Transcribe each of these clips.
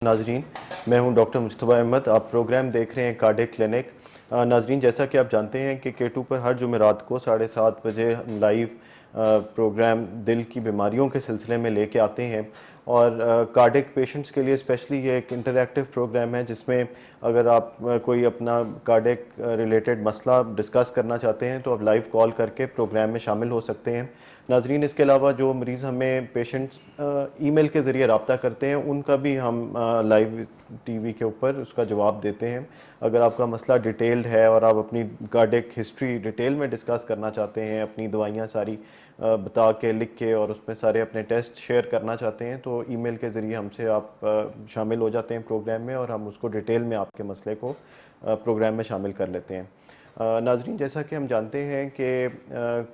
नाजरीन, मैं हूं डॉक्टर मुस्तफ़ा अहमद। आप प्रोग्राम देख रहे हैं कार्डियक क्लिनिक। नाजरीन, जैसा कि आप जानते हैं कि K2 पर हर जुमेरात को 7:30 बजे हम लाइव प्रोग्राम दिल की बीमारियों के सिलसिले में लेके आते हैं और कार्डियक पेशेंट्स के लिए स्पेशली ये एक इंटरैक्टिव प्रोग्राम है जिसमें अगर आप कोई अपना कार्डियक रिलेटेड मसला डिस्कस करना चाहते हैं तो आप लाइव कॉल करके प्रोग्राम में शामिल हो सकते हैं। नाजरीन, इसके अलावा जो मरीज़ हमें पेशेंट्स ईमेल के ज़रिए रब्ता करते हैं उनका भी हम लाइव टीवी के ऊपर उसका जवाब देते हैं। अगर आपका मसला डिटेल्ड है और आप अपनी कार्डियक हिस्ट्री डिटेल में डिस्कस करना चाहते हैं, अपनी दवाइयाँ सारी बता के लिख के और उसमें सारे अपने टेस्ट शेयर करना चाहते हैं तो ईमेल के ज़रिए हमसे आप शामिल हो जाते हैं प्रोग्राम में और हम उसको डिटेल में आपके मसले को प्रोग्राम में शामिल कर लेते हैं। नाजरीन, जैसा कि हम जानते हैं कि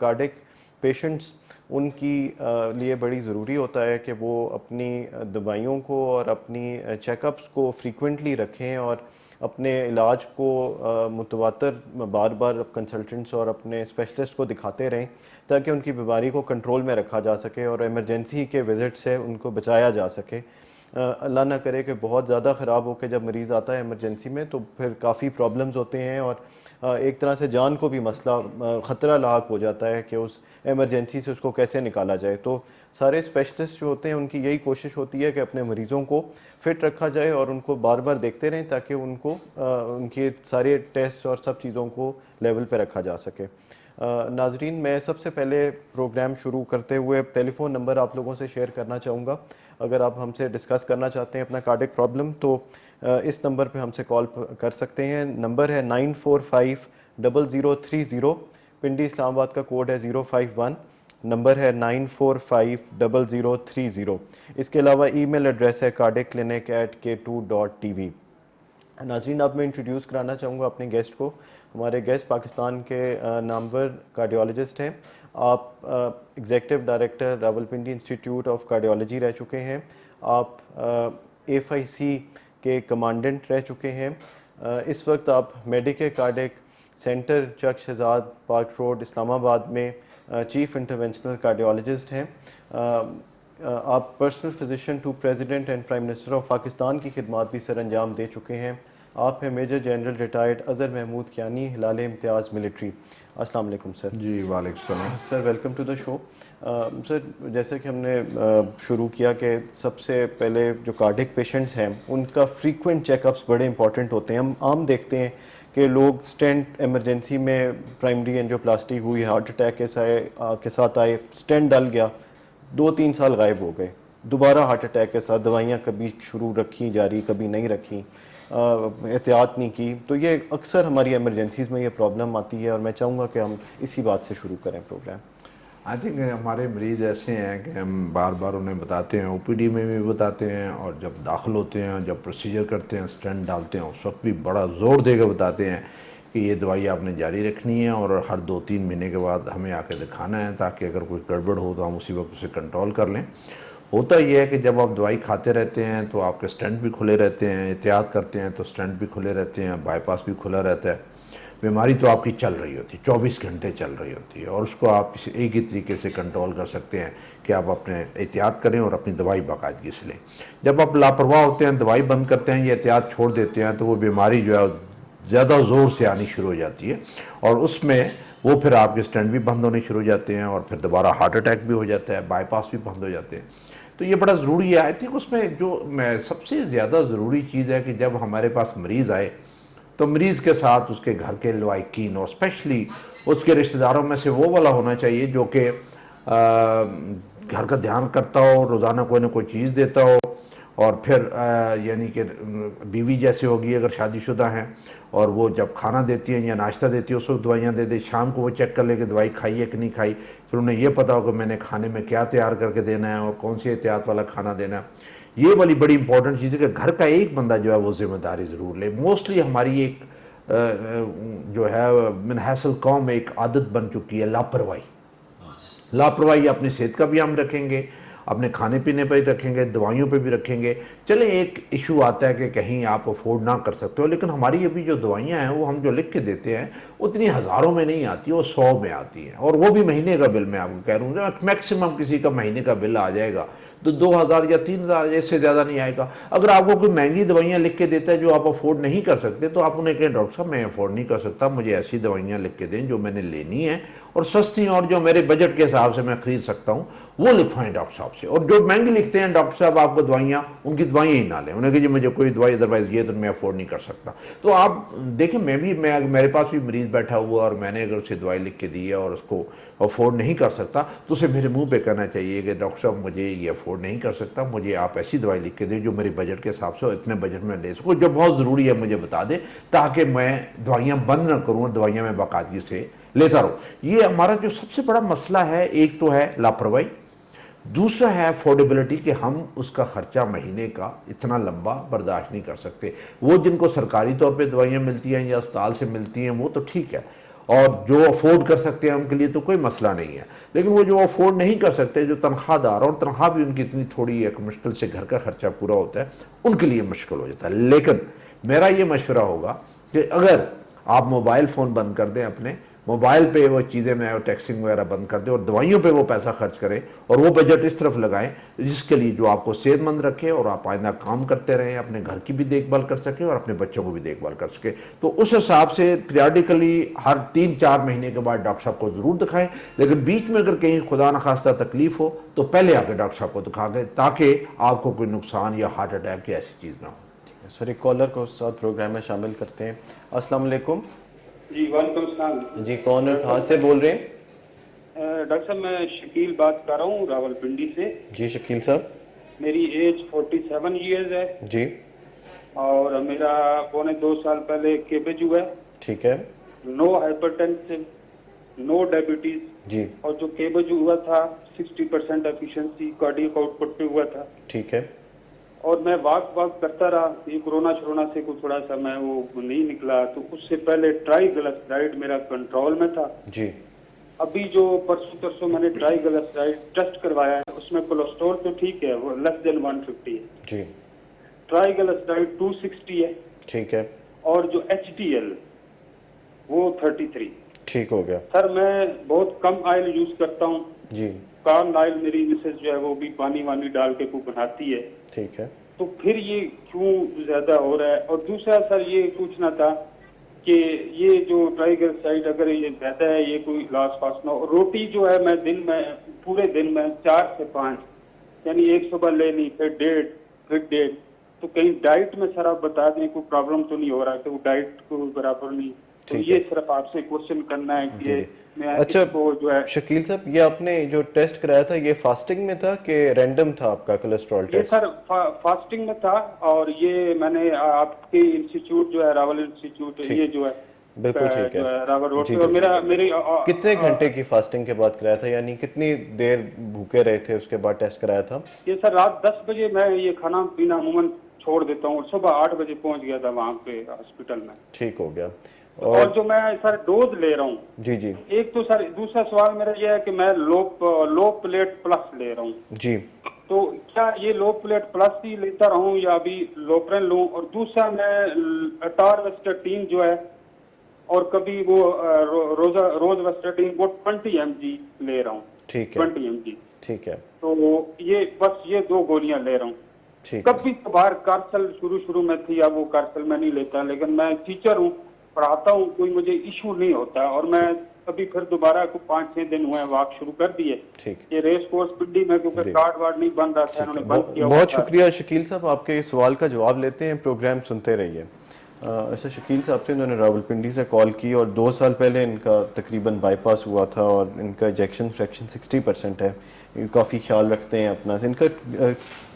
कार्डियक पेशेंट्स उनकी लिए बड़ी ज़रूरी होता है कि वो अपनी दवाइयों को और अपनी चेकअप्स को फ्रीक्वेंटली रखें और अपने इलाज को मुतवातर बार बार कंसल्टेंट्स और अपने स्पेशलिस्ट को दिखाते रहें ताकि उनकी बीमारी को कंट्रोल में रखा जा सके और इमरजेंसी के विज़िट से उनको बचाया जा सके। अल्लाह ना करे कि बहुत ज़्यादा ख़राब होकर जब मरीज़ आता है इमरजेंसी में तो फिर काफ़ी प्रॉब्लम्स होते हैं और एक तरह से जान को भी मसला ख़तरा लाक हो जाता है कि उस इमरजेंसी से उसको कैसे निकाला जाए। तो सारे स्पेशलिस्ट जो होते हैं उनकी यही कोशिश होती है कि अपने मरीज़ों को फ़िट रखा जाए और उनको बार बार देखते रहें ताकि उनको उनके सारे टेस्ट और सब चीज़ों को लेवल पे रखा जा सके। नाजरीन, मैं सबसे पहले प्रोग्राम शुरू करते हुए टेलीफ़ोन नंबर आप लोगों से शेयर करना चाहूँगा। अगर आप हमसे डिस्कस करना चाहते हैं अपना कार्डियक प्रॉब्लम तो इस नंबर पे हमसे कॉल कर सकते हैं। नंबर है 94503030। पिंडी इस्लामाबाद का कोड है 051। नंबर है 94503030। इसके अलावा ईमेल एड्रेस है cardiacclinic@k2.tv। नाज़रीन, अब मैं इंट्रोड्यूस कराना चाहूँगा अपने गेस्ट को। हमारे गेस्ट पाकिस्तान के नामवर कार्डियोलॉजिस्ट हैं। आप executive director Rawalpindi institute of cardiology रह चुके हैं। आप FIC के कमांडेंट रह चुके हैं। इस वक्त आप Medikay cardiac centre Chak Shahzad park road Islamabad में चीफ इंटरवेंशनल कार्डियोलॉजिस्ट हैं। आप personal physician to president and prime minister of Pakistan की खिदमत भी सर अंजाम दे चुके हैं। आप हैं major general retired Azhar Mahmood Kiyani, Hilal Imtiaz military. अस्सलाम वालेकुम सर। जी वालेकुम सलाम sir, welcome to the show. Sir, जैसे कि हमने शुरू किया कि सबसे पहले जो कार्डियक पेशेंट्स हैं उनका फ्रीक्वेंट चेकअप्स बड़े इंपॉर्टेंट होते हैं। हम आम देखते हैं कि लोग स्टेंट इमरजेंसी में प्राइमरी एंजियोप्लास्टी हुई, हार्ट अटैक के साथ आए, स्टेंट डल गया, 2-3 साल गायब हो गए, दोबारा हार्ट अटैक के साथ दवाइयाँ कभी शुरू रखी जारी कभी नहीं रखी, एहतियात नहीं की। तो ये अक्सर हमारी इमरजेंसीज़ में ये प्रॉब्लम आती है और मैं चाहूँगा कि हम इसी बात से शुरू करें प्रोग्राम। आई थिंक हमारे मरीज़ ऐसे हैं कि हम बार बार उन्हें बताते हैं, OPD में भी बताते हैं और जब दाखिल होते हैं, जब प्रोसीजर करते हैं, स्टेंट डालते हैं, उस वक्त भी बड़ा ज़ोर देकर बताते हैं कि ये दवाई आपने जारी रखनी है और हर 2-3 महीने के बाद हमें आके दिखाना है ताकि अगर कोई गड़बड़ हो तो हम उसी वक्त उसे कंट्रोल कर लें। होता यह है कि जब आप दवाई खाते रहते हैं तो आपके स्टेंट भी खुले रहते हैं, एहतियात करते हैं तो स्टेंट भी खुले रहते हैं, बाईपास भी खुला रहता है। बीमारी तो आपकी चल रही होती है, 24 घंटे चल रही होती है और उसको आप किसी एक ही तरीके से कंट्रोल कर सकते हैं कि आप अपने एहतियात करें और अपनी दवाई बाकायदगी से लें। जब आप लापरवाह होते हैं, दवाई बंद करते हैं या एहतियात छोड़ देते हैं तो वो बीमारी जो है ज़्यादा ज़ोर से आनी शुरू हो जाती है और उसमें वो फिर आपके स्टेंट भी बंद होने शुरू हो जाते हैं और फिर दोबारा हार्ट अटैक भी हो जाता है, बाईपास भी बंद हो जाते हैं। तो ये बड़ा ज़रूरी है। आई थिंक उसमें जो मैं सबसे ज़्यादा ज़रूरी चीज़ है कि जब हमारे पास मरीज़ आए तो मरीज़ के साथ उसके घर के लवाकिन और स्पेशली उसके रिश्तेदारों में से वो वाला होना चाहिए जो कि घर का ध्यान करता हो, रोज़ाना कोई ना कोई चीज़ देता हो और फिर यानी कि बीवी जैसे होगी अगर शादीशुदा हैं और वो जब खाना देती है या नाश्ता देती है उस वक्त दवाइयाँ दे दे, शाम को वो चेक कर ले कि दवाई खाई है कि नहीं खाई, फिर उन्हें ये पता हो कि मैंने खाने में क्या तैयार करके देना है और कौन सी एहतियात वाला खाना देना है। ये वाली बड़ी इंपॉर्टेंट चीज़ है कि घर का एक बंदा जो है वो जिम्मेदारी ज़रूर ले। मोस्टली हमारी एक जो है मनहसल कौम में एक आदत बन चुकी है लापरवाही। लापरवाही अपनी सेहत का भी हम रखेंगे, अपने खाने पीने पर भी रखेंगे, दवाइयों पे भी रखेंगे। चले एक इशू आता है कि कहीं आप अफोर्ड ना कर सकते हो, लेकिन हमारी अभी जो दवाइयाँ हैं वो हम जो लिख के देते हैं उतनी हज़ारों में नहीं आती, वो 100 में आती हैं और वो भी महीने का बिल। मैं आपको कह रहा हूँ मैक्सिमम किसी का महीने का बिल आ जाएगा तो 2000 या 3000, इससे ज़्यादा नहीं आएगा। अगर आपको कोई महंगी दवाइयाँ लिख के देता है जो आप अफोर्ड नहीं कर सकते, तो आप उन्हें कहें डॉक्टर साहब मैं अफोर्ड नहीं कर सकता, मुझे ऐसी दवाइयाँ लिख के दें जो मैंने लेनी है और सस्ती और जो मेरे बजट के हिसाब से मैं खरीद सकता हूँ, वो लिखवाएं डॉक्टर साहब से। और जो महंगी लिखते हैं डॉक्टर साहब आपको दवाइयाँ, उनकी दवाइयाँ ही ना लें, उन्हें कहिए मुझे कोई दवाई अदरवाइज ये तो मैं अफोर्ड नहीं कर सकता। तो आप देखें, मैं मेरे पास भी मरीज़ बैठा हुआ और मैंने अगर उसे दवाई लिख के दी है और उसको अफोर्ड नहीं कर सकता, तो उसे मेरे मुंह पे कहना चाहिए कि डॉक्टर साहब मुझे ये अफोर्ड नहीं कर सकता, मुझे आप ऐसी दवाई लिख के दें जो मेरे बजट के हिसाब से इतने बजट में ले सकूँ, जो बहुत ज़रूरी है मुझे बता दें, ताकि मैं दवाइयाँ बंद ना करूँ और दवाइयाँ मैं बाकायदगी से लेता रहूँ। ये हमारा जो सबसे बड़ा मसला है, एक तो है लापरवाही, दूसरा है अफोर्डेबिलिटी कि हम उसका खर्चा महीने का इतना लंबा बर्दाश्त नहीं कर सकते। वो जिनको सरकारी तौर पे दवाइयाँ मिलती हैं या अस्पताल से मिलती हैं वो तो ठीक है, और जो अफोर्ड कर सकते हैं उनके लिए तो कोई मसला नहीं है, लेकिन वो जो अफोर्ड नहीं कर सकते, जो तनख्वाहदार, और तनख्वाह भी उनकी इतनी थोड़ी है कि मुश्किल से घर का खर्चा पूरा होता है, उनके लिए मुश्किल हो जाता है। लेकिन मेरा ये मशवरा होगा कि अगर आप मोबाइल फ़ोन बंद कर दें, अपने मोबाइल पे वो चीज़ें में टैक्सिंग वगैरह बंद कर दें और दवाइयों पे वो पैसा खर्च करें और वो बजट इस तरफ लगाएं जिसके लिए जो आपको सेहतमंद रखे और आप आइंदा काम करते रहें, अपने घर की भी देखभाल कर सकें और अपने बच्चों को भी देखभाल कर सकें। तो उस हिसाब से पीरियडिकली हर 3-4 महीने के बाद डॉक्टर साहब को ज़रूर दिखाएं, लेकिन बीच में अगर कहीं खुदा न खास्ता तकलीफ हो तो पहले आके डॉक्टर साहब को दिखा दें, ताकि आपको कोई नुकसान या हार्ट अटैक या ऐसी चीज़ ना हो। सर, एक कॉलर को साथ प्रोग्राम में शामिल करते हैं। अस्सलाम वालेकुम। जी वालेकुम सलाम। जी, कौन है, कहाँ से बोल रहे हैं? डॉक्टर साहब मैं शकील बात कर रहा हूँ रावलपिंडी से। जी शकील साहब। मेरी एज 47 ईयर्स है जी। और मेरा 1.25 साल पहले केबेज हुआ है। ठीक है। No hypertensive, no diabetes. जी। और जो केबेज हुआ था 60% एफिशिएंसी कार्डियक आउटपुट पे हुआ था। ठीक है। और मैं वॉक करता रहा, ये कोरोना से कुछ थोड़ा सा मैं वो नहीं निकला, तो उससे पहले ट्राइग्लिसराइड मेरा कंट्रोल में था। जी। अभी जो परसों मैंने ट्राइग्लिसराइड टेस्ट करवाया है उसमें कोलेस्ट्रॉल तो ठीक है, वो लेस देन 150 है। जी। ट्राइग्लिसराइड 260 है। ठीक है। और जो HDL वो 33। ठीक हो गया। सर मैं बहुत कम ऑयल यूज करता हूँ जी। कॉर्न ऑयल, मेरी मिसेज जो है वो भी पानी वानी डाल के को बनाती है। ठीक है। तो फिर ये क्यों ज्यादा हो रहा है? और दूसरा सर ये पूछना था कि ये जो ट्राइग्लिसराइड अगर ये ज्यादा है, ये कोई लॉस पास ना हो। रोटी जो है मैं पूरे दिन में 4 से 5, यानी एक सुबह लेनी, फिर 1.5, फिर 1.5। तो कहीं डाइट में सर आप बता दें कोई प्रॉब्लम तो नहीं हो रहा कि वो डाइट को बराबर नहीं? तो ये सिर्फ आपसे क्वेश्चन करना है कि ये मैं अच्छा जो है। शकील साहब, ये आपने जो टेस्ट कराया था ये फास्टिंग में था कि रैंडम था आपका कोलेस्ट्रॉल टेस्ट? ये सर फास्टिंग में था, और ये मैंने आपके इंस्टीट्यूट जो है रावल इंस्टीट्यूट, ये जो है बिल्कुल ठीक है रावल रोड जी, पे। और मेरी कितने घंटे की फास्टिंग के बाद कराया था, यानी कितनी देर भूखे रहे थे उसके बाद टेस्ट कराया था? ये सर रात 10 बजे मैं ये खाना पीना अमूमन छोड़ देता हूँ और सुबह 8 बजे पहुंच गया था वहाँ पे हॉस्पिटल में। ठीक हो गया। और जो मैं सर डोज ले रहा हूँ, जी जी, एक तो सर दूसरा सवाल मेरा ये है कि मैं लो प्लेट प्लस ले रहा हूँ जी, तो क्या ये लो प्लेट प्लस ही लेता रहूं या अभी लोप्रेन लूं? और दूसरा मैं अटारवेस्टाटीन जो है और कभी वो रोजवेस्टाटीन वो 20 mg ले रहा हूँ। ठीक है 20 mg। ठीक है। तो ये बस ये 2 गोलियां ले रहा हूँ। ठीक है। कभी कभार कार्सल शुरू में थी, अब वो कार्सल में नहीं लेता, लेकिन मैं टीचर हूँ, पढ़ाता हूँ, कोई मुझे इशू नहीं होता। और मैं अभी फिर दोबारा को 5-6 दिन हुए वॉक शुरू कर दिए। ठीक। ये रेस कोर्स पिंडी में क्योंकि कार्ड वार्ड नहीं बन रहा था, इन्होंने बंद किया। बहुत शुक्रिया शकील साहब, आपके इस सवाल का जवाब लेते हैं, प्रोग्राम सुनते रहिए। ऐसा शकील साहब थे, उन्होंने रावलपिंडी से कॉल की और 2 साल पहले इनका तकरीबन बाईपास हुआ था और इनका इजेक्शन फ्रैक्शन 60% है। काफ़ी ख्याल रखते हैं अपना। इनका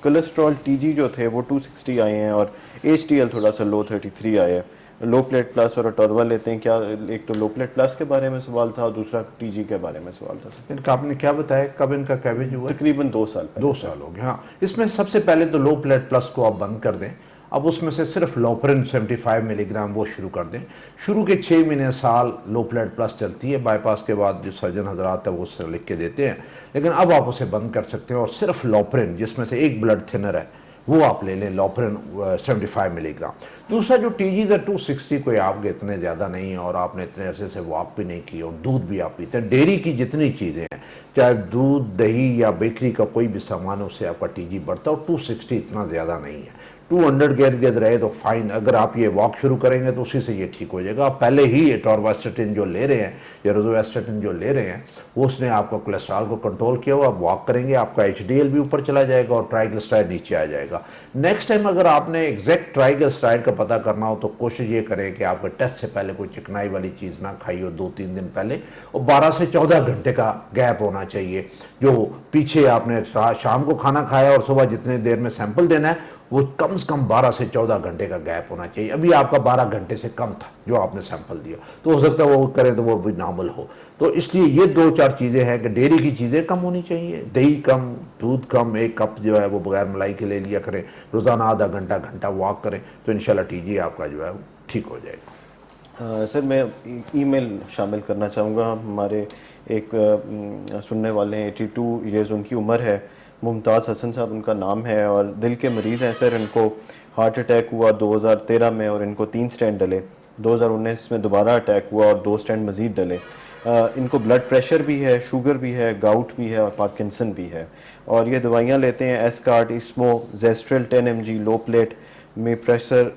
कोलेस्ट्रॉल TG जो थे वो 260 आए हैं और HDL थोड़ा सा लो 33 आए हैं। लो प्लेट प्लस और अटोरवा लेते हैं क्या? एक तो लो प्लेट प्लस के बारे में सवाल था और दूसरा TG के बारे में सवाल था। इनका आपने क्या बताया, कब इनका कैबेज हुआ? तकरीबन 2 साल पहले। 2 साल हो गए। हाँ, इसमें सबसे पहले तो लो प्लेट प्लस को आप बंद कर दें। अब उसमें से सिर्फ लोप्रिन 75 मिलीग्राम वो शुरू कर दें। शुरू के 6 महीने साल लो प्लेट प्लस चलती है, बाईपास के बाद जो सर्जन हजरात है वो उससे लिख के देते हैं। लेकिन अब आप उसे बंद कर सकते हैं और सिर्फ लोप्रिन, जिसमें से एक ब्लड थिनर है, वो आप ले लें, लॉपरेन 75 मिलीग्राम। दूसरा जो टीजीज है 260 कोई आपके इतने ज़्यादा नहीं है और आपने इतने अरसे से वॉक भी नहीं की और दूध भी आप पीते हैं, डेयरी की जितनी चीज़ें हैं, चाहे दूध, दही या बेकरी का कोई भी सामान है, उससे आपका टीजी बढ़ता है और 260 इतना ज़्यादा नहीं है। 200 के इर्द गिर्द रहे तो फाइन। अगर आप ये वॉक शुरू करेंगे तो उसी से ये ठीक हो जाएगा। आप पहले ही टॉर्वास्टेटिन जो ले रहे हैं या रोज़ोवास्टेटिन जो ले रहे हैं वो उसने आपका कोलेस्ट्रॉल को कंट्रोल किया हुआ, आप वॉक करेंगे आपका HDL भी ऊपर चला जाएगा और ट्राइग्लिसराइड नीचे आ जाएगा। नेक्स्ट टाइम अगर आपने एग्जैक्ट ट्राइग्लिसराइड का पता करना हो तो कोशिश ये करें कि आपके टेस्ट से पहले कोई चिकनाई वाली चीज़ ना खाई हो 2-3 दिन पहले, और 12 से 14 घंटे का गैप होना चाहिए। जो पीछे आपने शाम को खाना खाया और सुबह जितने देर में सैंपल देना है वो कम से कम 12 से 14 घंटे का गैप होना चाहिए। अभी आपका 12 घंटे से कम था जो आपने सैंपल दिया, तो हो सकता है वो करें तो वो भी नॉर्मल हो। तो इसलिए ये 2-4 चीज़ें हैं कि डेयरी की चीज़ें कम होनी चाहिए, दही कम, दूध कम, 1 कप जो है वो बगैर मलाई के ले लिया करें, रोज़ाना आधा घंटा वॉक करें, तो इंशाल्लाह टीजी आपका जो है वो ठीक हो जाएगा। सर मैं ईमेल शामिल करना चाहूँगा। हमारे एक सुनने वाले हैं, 82 ईयर्स उनकी उम्र है, मुमताज़ हसन साहब उनका नाम है और दिल के मरीज़ हैं सर। इनको हार्ट अटैक हुआ 2013 में और इनको 3 स्टेंट डले, 2019 में दोबारा अटैक हुआ और 2 स्टेंट मज़ीद डले। इनको ब्लड प्रेशर भी है, शुगर भी है, गाउट भी है और पार्किंसन भी है, और ये दवाइयाँ लेते हैं एस्कार्ट, इस्मो, जेस्ट्रेल 10 mg, लो प्लेट में प्रेशर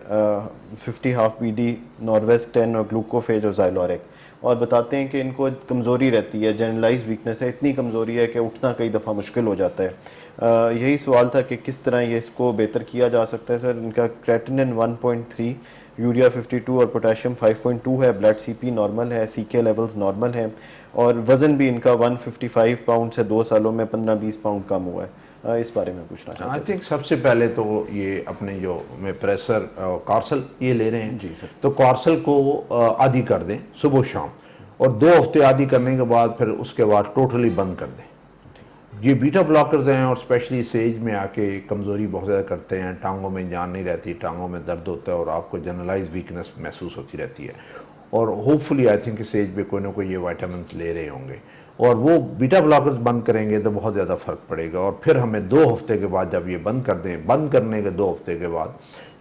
50 हाफ BD, नॉर्वेस्ट 10 और ग्लूकोफेज और ज़ाइलोरिक, और बताते हैं कि इनको कमज़ोरी रहती है, जनरलाइज वीकनेस है, इतनी कमज़ोरी है कि उठना कई दफ़ा मुश्किल हो जाता है। यही सवाल था कि किस तरह ये इसको बेहतर किया जा सकता है सर। इनका क्रेटिनिन 1.3, यूरिया 52 और पोटेशियम 5.2 है, ब्लड CP नॉर्मल है, CK लेवल्स नॉर्मल हैं और वज़न भी इनका 155 पाउंड से 2 सालों में 15-20 पाउंड कम हुआ है। इस बारे में पूछना चाहता हूं। आई थिंक सबसे पहले तो ये अपने जो में प्रेशर कॉर्सल ये ले रहे हैं जी सर, तो कॉर्सल को आधी कर दें सुबह शाम, और 2 हफ्ते आधी करने के बाद फिर उसके बाद टोटली बंद कर दें। ये बीटा ब्लॉकर्स हैं और स्पेशली इस एज में आके कमज़ोरी बहुत ज़्यादा करते हैं, टांगों में जान नहीं रहती, टांगों में दर्द होता है और आपको जनरलाइज वीकनेस महसूस होती रहती है। और होपफुली आई थिंक इस एज में कोई ना कोई ये वाइटामिन ले रहे होंगे और वो बीटा ब्लॉकर्स बंद करेंगे तो बहुत ज़्यादा फ़र्क पड़ेगा। और फिर हमें 2 हफ्ते के बाद जब ये बंद कर दें, बंद करने के 2 हफ्ते के बाद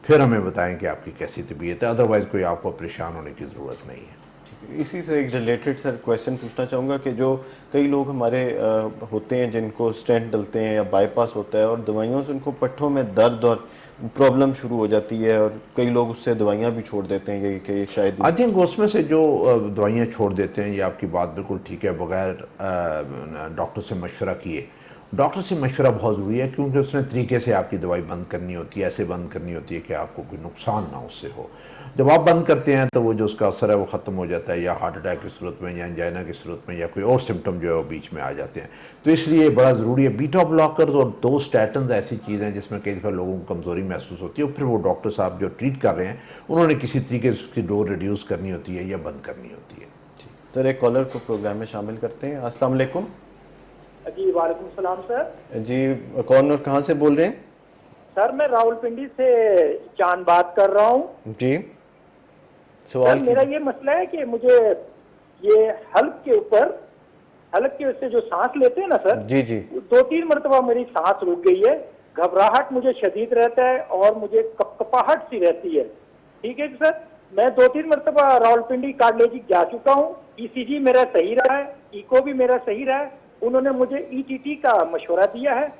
फिर हमें बताएं कि आपकी कैसी तबीयत है, अदरवाइज़ कोई आपको परेशान होने की ज़रूरत नहीं है। इसी से एक रिलेटेड सर क्वेश्चन पूछना चाहूँगा कि जो कई लोग हमारे होते हैं जिनको स्टेंट डलते हैं या बाईपास होता है और दवाइयों से उनको पट्ठों में दर्द और प्रॉब्लम शुरू हो जाती है और कई लोग उससे दवाइयाँ भी छोड़ देते हैं कि शायद आई थिंक उसमें से जो दवाइयाँ छोड़ देते हैं, ये आपकी बात बिल्कुल ठीक है, बगैर डॉक्टर से मशवरा किए। डॉक्टर से मशवरा बहुत ज़रूरी है क्योंकि उसने तरीके से आपकी दवाई बंद करनी होती है, ऐसे बंद करनी होती है कि आपको कोई नुकसान ना उससे हो। जब आप बंद करते हैं तो वो जो उसका असर है वो ख़त्म हो जाता है, या हार्ट अटैक की सूरत में या एंजाइना की सूरत में या कोई और सिम्टम जो है वो बीच में आ जाते हैं। तो इसलिए बड़ा ज़रूरी है। बीटा ब्लॉकर्स और 2 स्टैटन्स ऐसी चीज़ हैं जिसमें कई दफ़ा लोगों को कमज़ोरी महसूस होती है और फिर वो डॉक्टर साहब जो ट्रीट कर रहे हैं उन्होंने किसी तरीके से उसकी डोज रिड्यूस करनी होती है या बंद करनी होती है। सर एक कॉलर को प्रोग्राम में शामिल करते हैं। अस्सलाम वालेकुम। जी वालेकुम सलाम सर। जी कौन और कहाँ से बोल रहे हैं? सर मैं रावलपिंडी से चांद बात कर रहा हूँ। जी सर मेरा ये मसला है कि मुझे ये हल्क के से जो सांस लेते हैं ना सर, जी जी 2-3 मरतबा मेरी सांस रुक गई है, घबराहट मुझे शदीद रहता है और मुझे कपकपाहट सी रहती है। ठीक है सर, मैं 2-3 मरतबा रावलपिंडी कार्डियोलॉजी जा चुका हूँ, ECG मेरा सही रहा है, इको भी मेरा सही रहा है, उन्होंने मुझे ETT का मशवरा दिया है।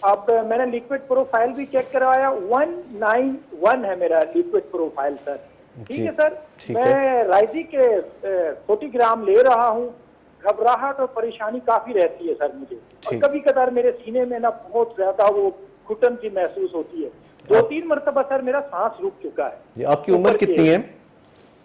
अब मैंने लिक्विड प्रोफाइल भी चेक करवाया, 191 है मेरा लिक्विड प्रोफाइल सर। ठीक है सर, मैं राइजी के 40 ग्राम ले रहा हूँ, घबराहट और परेशानी काफी रहती है सर मुझे, और कभी कदार मेरे सीने में ना बहुत ज्यादा वो घुटन सी महसूस होती है। 2-3 मरतबा सर मेरा सांस रुक चुका है। आपकी उम्र कितनी है?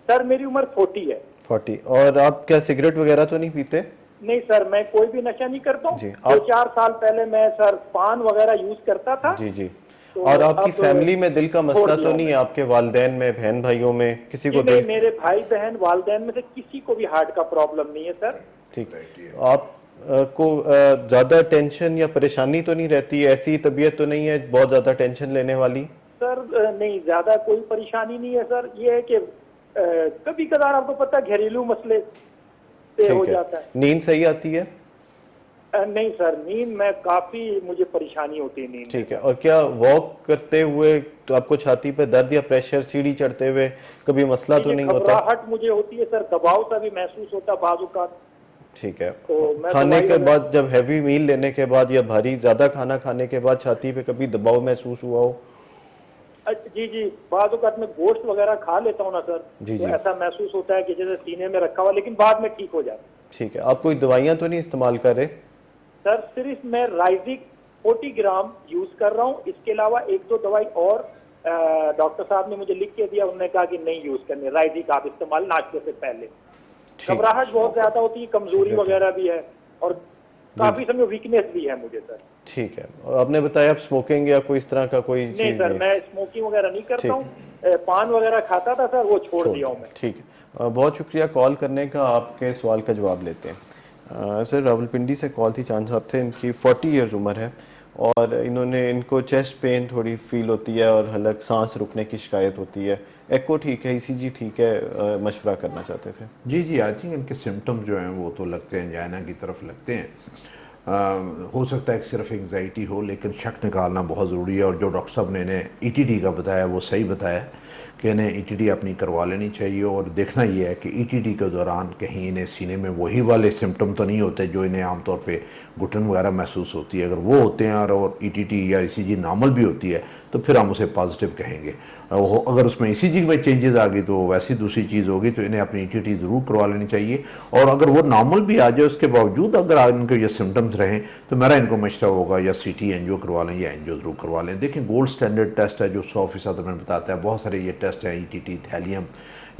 सर मेरी उम्र 40 है। 40। और आप क्या सिगरेट वगैरह तो नहीं पीते? नहीं सर, मैं कोई भी नशा नहीं करता हूँ। 2-4 साल पहले मैं सर पान वगैरह यूज करता था। जी जी। तो और आपकी फैमिली में दिल का मसला तो नहीं है? आपके वालिदैन में, बहन भाइयों में किसी को? नहीं, मेरे भाई बहन वालिदैन में से किसी को भी हार्ट का प्रॉब्लम नहीं है सर। ठीक है। आप को ज्यादा टेंशन या परेशानी तो नहीं रहती? ऐसी तबीयत तो नहीं है बहुत ज्यादा टेंशन लेने वाली? सर नहीं, ज्यादा कोई परेशानी नहीं है सर। ये है कि कभी कदार आपको पता घरेलू मसले से हो जाता है। नींद सही आती है? नहीं सर, नींद में काफी मुझे परेशानी होती है नींद। ठीक है, और क्या वॉक करते हुए तो आपको छाती पे दर्द या प्रेशर, सीढ़ी चढ़ते हुए कभी मसला तो ये नहीं होता? घबराहट मुझे होती है सर, दबाव सा भी महसूस होता है बाजू का। ठीक है, तो मैं खाने दवाई के वगैरह- बाद, जब हैवी मील लेने के बाद या भारी ज्यादा खाना खाने के बाद छाती पे कभी दबाव महसूस हुआ हो? जी जी, बाजू का मैं गोश्त वगैरह खा लेता हूँ ना सर, जी, तो जी। ऐसा महसूस होता है कि जैसे सीने में रखा हुआ, लेकिन बाद में ठीक हो जाता है। ठीक है, आप कोई दवाइयां तो नहीं इस्तेमाल कर रहे? सर सिर्फ मैं राइजिक 40 ग्राम यूज कर रहा हूँ, इसके अलावा एक दो दवाई और डॉक्टर साहब ने मुझे लिख के दिया, उन्होंने कहा कि नहीं यूज करनी, राइजिक आप इस्तेमाल नाश्ते से पहले। ठीक। घबराहट बहुत ज्यादा होती है, कमजोरी वगैरह भी है, और काफी समय वीकनेस भी है मुझे सर। ठीक है, और आपने बताया आप स्मोकिंग या कोई इस तरह का कोई नहीं चीज सर, नहीं? मैं स्मोकिंग वगैरह नहीं करता ठीक। हूँ, पान वगैरह खाता था सर, वो छोड़ छोड़ दिया हूँ दिया। मैं। ठीक है, बहुत शुक्रिया कॉल करने का। आपके सवाल का जवाब लेते हैं। सर रावलपिंडी से कॉल थी, चांद साहब थे, इनकी 40 ईयर्स उम्र है और इनको चेस्ट पेन थोड़ी फील होती है और हलक सांस रुकने की शिकायत होती है। एको ठीक है, ईसीजी ठीक है, मशवरा करना चाहते थे। जी जी, आई थिंक इनके सिम्टम्स जो हैं वो तो लगते हैं जायना की तरफ लगते हैं। हो सकता है कि सिर्फ एंग्जाइटी हो, लेकिन शक निकालना बहुत ज़रूरी है। और जो डॉक्टर साहब ने इन्हें ईटीडी का बताया वो सही बताया कि इन्हें ईटीडी अपनी करवा लेनी चाहिए। और देखना ये है कि ईटीडी के दौरान कहीं इन्हें सीने में वही वाले सिम्टम तो नहीं होते जो इन्हें आमतौर पे घुटन वगैरह महसूस होती है। अगर वो होते हैं और ईटीडी या ईसीजी नॉर्मल भी होती है तो फिर हम उसे पॉजिटिव कहेंगे। अगर उसमें ईसीजी में चेंजेस आ गई तो वैसी दूसरी चीज़ होगी, तो इन्हें अपनी ईटीडी ज़रूर करवा लेनी चाहिए। और अगर वो नॉर्मल भी आ जाए उसके बावजूद अगर इनके ये सिम्टम्स रहें तो मेरा इनको मशवरा होगा या सीटी एंजियो करवा लें या एंजियो ज़रूर करवा लें। देखिए गोल्ड स्टैंडर्ड टेस्ट है जो 100% हमें बताता है। बहुत सारे ये टेस्ट हैं, ईटीटी, थैलियम,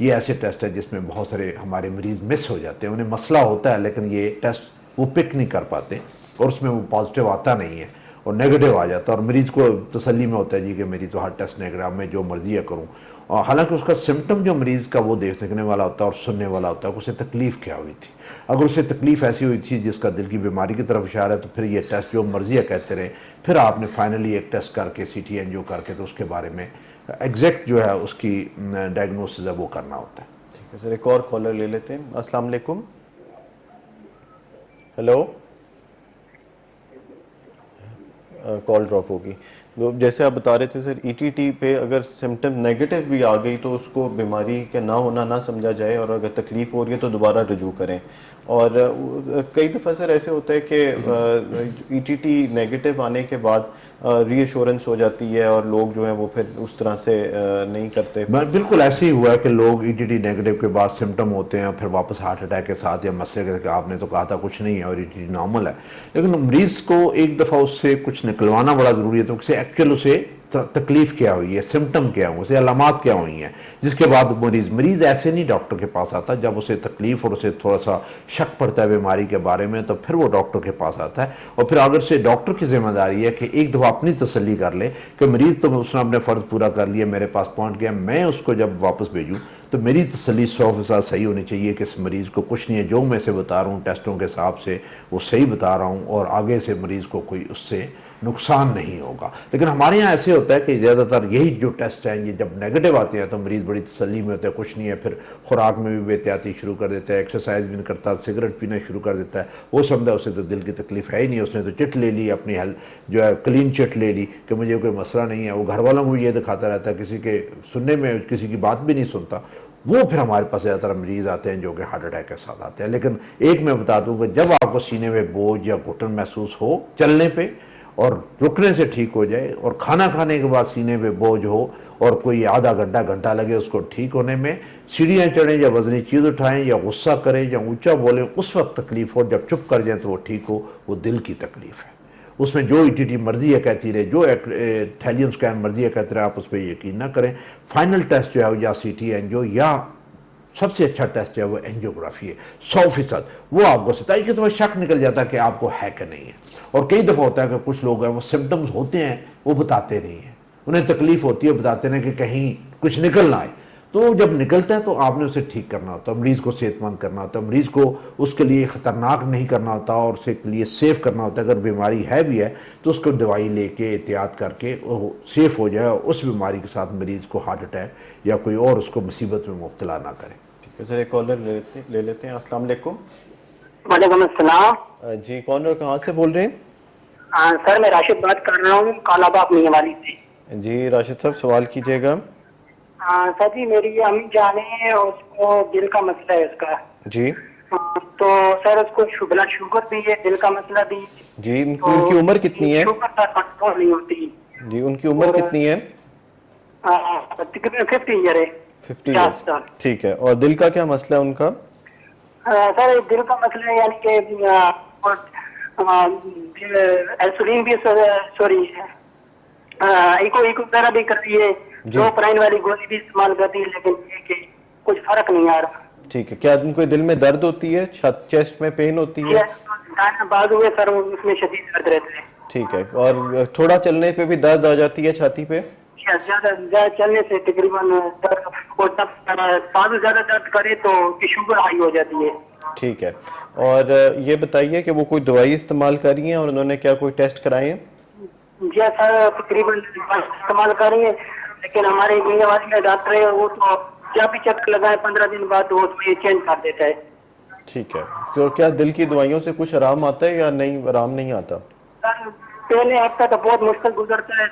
ये ऐसे टेस्ट है जिसमें बहुत सारे हमारे मरीज़ मिस हो जाते हैं। उन्हें मसला होता है लेकिन ये टेस्ट वो पिक नहीं कर पाते और उसमें वो पॉजिटिव आता नहीं है और नेगेटिव आ जाता है और मरीज़ को तसल्ली में होता है जी कि मेरी तो हर टेस्ट नेगेटिव, मैं जो मर्जी है करूँ। और हालांकि उसका सिम्टम जो मरीज़ का वो देखने वाला होता है और सुनने वाला होता है कि उसे तकलीफ़ क्या हुई थी। अगर उसे तकलीफ़ ऐसी हुई थी जिसका दिल की बीमारी की तरफ इशारा है तो फिर ये टेस्ट जो मर्जी है कहते रहे, फिर आपने फाइनली एक टेस्ट करके सीटी एंजियो करके तो उसके बारे में एग्जैक्ट जो है उसकी डायग्नोसिस है वो करना होता है। ठीक है सर, एक और कॉलर ले लेते हैं। अस्सलाम वालेकुम। हेलो, कॉल ड्रॉप होगी। तो जैसे आप बता रहे थे सर, ईटीटी पे अगर सिम्टम नेगेटिव भी आ गई तो उसको बीमारी का ना होना ना समझा जाए और अगर तकलीफ हो रही है तो दोबारा रजू करें। और कई दफ़ा सर ऐसे होता है कि ईटीटी नेगेटिव आने के बाद रीअश्योरेंस हो जाती है और लोग जो है वो फिर उस तरह से नहीं करते। बिल्कुल ऐसे ही हुआ है कि लोग ईटीटी नेगेटिव के बाद सिम्टम होते हैं फिर वापस हार्ट अटैक के साथ या मसले के, आपने तो कहा था कुछ नहीं है और ईटीटी नॉर्मल है। लेकिन मरीज़ को एक दफ़ा उससे कुछ निकलवाना बड़ा ज़रूरी है, तो उसे एक्चुअल उसे तकलीफ क्या हुई है, सिम्टम क्या हुए, उसे अलामात क्या हुई हैं, जिसके बाद मरीज़ ऐसे नहीं डॉक्टर के पास आता। जब उसे तकलीफ और उसे थोड़ा सा शक पड़ता है बीमारी के बारे में तो फिर वो डॉक्टर के पास आता है। और फिर अगर से डॉक्टर की जिम्मेदारी है कि एक दफ़ा अपनी तसल्ली कर ले कि मरीज़ तो उसने अपने फ़र्ज़ पूरा कर लिया, मेरे पास पहुँच गया, मैं उसको जब वापस भेजूँ तो मेरी तसल्ली 100% सही होनी चाहिए कि इस मरीज़ को कुछ नहीं है, जो मैं से बता रहा हूँ टेस्टों के हिसाब से वो सही बता रहा हूँ और आगे से मरीज़ को कोई उससे नुकसान नहीं होगा। लेकिन हमारे यहाँ ऐसे होता है कि ज़्यादातर यही जो टेस्ट हैं ये जब नेगेटिव आते हैं तो मरीज़ बड़ी तसल्ली में होता है, कुछ नहीं है, फिर खुराक में भी बेहतियाती शुरू कर देता है, एक्सरसाइज भी नहीं करता, सिगरेट पीना शुरू कर देता है। वो समझा उसे तो दिल की तकलीफ है ही नहीं, उसने तो चिट ले ली, अपनी हेल्थ जो है क्लीन चिट ले ली कि मुझे कोई मसला नहीं है। वो घर वालों को भी ये दिखाता रहता है, किसी के सुनने में किसी की बात भी नहीं सुनता। वो फिर हमारे पास ज़्यादातर मरीज़ आते हैं जो कि हार्ट अटैक के साथ आते हैं। लेकिन एक मैं बता दूँ कि जब आपको सीने में बोझ या घुटन महसूस हो चलने पे और रुकने से ठीक हो जाए और खाना खाने के बाद सीने पे बोझ हो और कोई आधा घंटा लगे उसको ठीक होने में, सीढ़ियाँ चढ़ें या वजनी चीज़ उठाएं या गुस्सा करें या ऊंचा बोलें, उस वक्त तकलीफ हो, जब चुप कर जाए तो वो ठीक हो, वो दिल की तकलीफ है। उसमें जो ईटीटी मर्जी है कहती रहे, जो थैलियम स्कैन मर्जी है कहते रहे, आप उस पर यकीन ना करें। फाइनल टेस्ट जो है या सीटी एंजियो या सबसे अच्छा टेस्ट जो है वो एंजियोग्राफी है 100%। वो आपको सताई कि तुम्हें शक निकल जाता है कि आपको है कि नहीं है। और कई दफ़ा होता है कि कुछ लोग हैं वो सिम्टम्स होते हैं वो बताते नहीं हैं, उन्हें तकलीफ होती है बताते नहीं कि कहीं कुछ निकल ना आए। तो जब निकलता है तो आपने उसे ठीक करना होता है, मरीज़ को सेहतमंद करना होता है, मरीज़ को उसके लिए ख़तरनाक नहीं करना होता और उसके लिए सेफ़ करना होता है। अगर बीमारी है भी है तो उसको दवाई लेके एहतियात करके वो सेफ़ हो जाए और उस बीमारी के साथ मरीज़ को हार्ट अटैक या कोई और उसको मुसीबत में मुब्तला ना करे। ठीक है सर, एक कॉलर ले लेते हैं। अस्सलाम वालेकुम। वालेकुम अस्सलाम। जी, कौन और कहाँ से बोल रहे हैं? सर मैं राशिद बात कर रहा हूँ कालाबाग मियाँवाली से। जी राशिद साहब, सवाल कीजिएगा। सर जी मेरी अम्मी जाने है, उसको दिल का मसला है उसका। जी तो सर उसको ब्लड शुगर भी है, दिल का मसला भी। जी, तो उनकी उम्र कितनी है? शुगर का कंट्रोल नहीं होती। जी, उनकी उम्र कितनी है? तकरीबन 50 ईयर है। 50 50 ईयर्स। साल। ठीक है, और दिल का क्या मसला है उनका? सर दिल का मसला है, यानी कि इंसुलिन भी, सॉरी इको इको वगैरह भी कर रही है, जी। 2 प्राइन वाली गोली भी इस्तेमाल कर दी है, लेकिन ये कि कुछ फर्क नहीं आ रहा। ठीक है, क्या उनको दिल में दर्द होती है, चेस्ट में पेन होती है? दाहिना बाजू है सर, उसमें शदीद दर्द रहता है। ठीक है, और थोड़ा चलने पे भी दर्द आ जाती है छाती पे? ज्यादा चलने से तकरीबन दर्द, और जब बाजू ज्यादा दर्द करे तो शुगर हाई हो जाती है। ठीक है, और ये बताइए कि वो कोई दवाई इस्तेमाल कर रही हैं और उन्होंने क्या कोई टेस्ट कराए हैं? जी सर, तकरीबन इस्तेमाल कर रही है, लेकिन हमारे मियाँवाली में डॉक्टर है, वो तो जब भी चक्कर लगाए 15 दिन बाद वो उसमें चेंज कर देता है। ठीक है, तो क्या दिल की दवाइयों से कुछ आराम आता है या नहीं, आराम नहीं आता? सर पहले हफ्ता तो बहुत मुश्किल गुजरता है,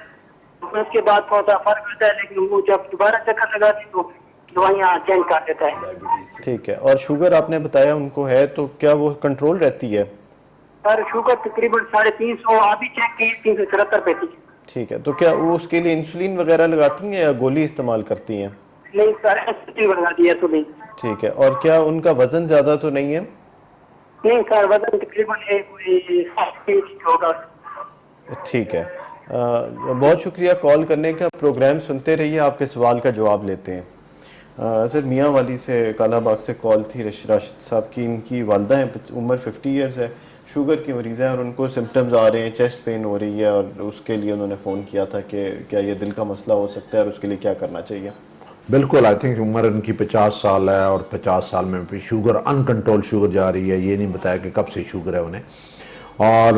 उसके बाद थोड़ा सा फर्क होता है, लेकिन वो जब दोबारा चक्कर लगाती तो दवाइयाँ चेंज कर देता है। ठीक है, और शुगर आपने बताया उनको है, तो क्या वो कंट्रोल रहती है? सर शुगर तकरीबन 350, अभी चेक की 373 पे थी। ठीक है, तो क्या वो उसके लिए इंसुलिन वगैरह लगाती हैं या गोली इस्तेमाल करती हैं? नहीं सर, इंसुलिन लगा दिया तो नहीं। ठीक है, और क्या उनका वजन ज्यादा तो नहीं है? नहीं सर, वजन तकरीबन कोई 60 kg होगा। ठीक है, बहुत शुक्रिया कॉल करने का। प्रोग्राम सुनते रहिए, आपके सवाल का जवाब लेते हैं। सर मियाँवाली से, कालाबाग से कॉल थी राशिद साहब की। इनकी वालदा है, उम्र 50 ईयर्स है, शुगर की मरीज़ है और उनको सिम्टम्स आ रहे हैं, चेस्ट पेन हो रही है, और उसके लिए उन्होंने फ़ोन किया था कि क्या ये दिल का मसला हो सकता है और उसके लिए क्या करना चाहिए। बिल्कुल, आई थिंक उम्र इनकी 50 साल है और 50 साल में भी शुगर, अनकंट्रोल शुगर जा रही है। ये नहीं बताया कि कब से शुगर है उन्हें, और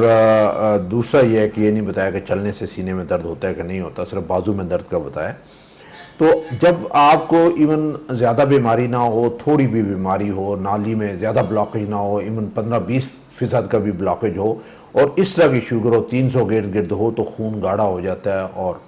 दूसरा ये है कि ये नहीं बताया कि चलने से सीने में दर्द होता है कि नहीं होता, सिर्फ बाजू में दर्द का बताया। तो जब आपको इवन ज़्यादा बीमारी ना हो, थोड़ी भी बीमारी हो, नाली में ज़्यादा ब्लॉकेज ना हो, इवन 15-20% का भी ब्लॉकेज हो और इस तरह की शुगर हो, 300 गिर्द गिर्द हो, तो खून गाढ़ा हो जाता है और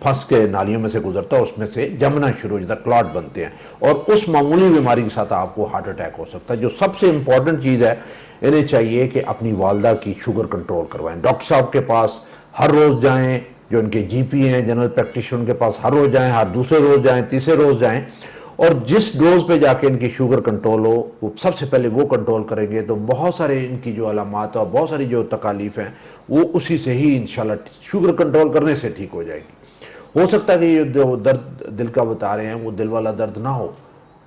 फंस के नालियों में से गुजरता है, उसमें से जमना शुरू हो जाता है, क्लॉट बनते हैं, और उस मामूली बीमारी के साथ आपको हार्ट अटैक हो सकता है। जो सबसे इंपॉर्टेंट चीज़ है, इन्हें चाहिए कि अपनी वालदा की शुगर कंट्रोल करवाएं। डॉक्टर साहब के पास हर रोज़ जाएं, जो इनके जीपी हैं, जनरल प्रैक्टिशनर के पास हर रोज़ जाएं, हर दूसरे रोज़ जाएं, तीसरे रोज़ जाएं, और जिस डोज पे जाके इनकी शुगर कंट्रोल हो, वो सबसे पहले वो कंट्रोल करेंगे तो बहुत सारे इनकी जो अलामात और बहुत सारी जो तकालीफ हैं वो उसी से ही इंशाल्लाह शुगर कंट्रोल करने से ठीक हो जाएगी। हो सकता है कि ये जो दर्द दिल का बता रहे हैं वो दिल वाला दर्द ना हो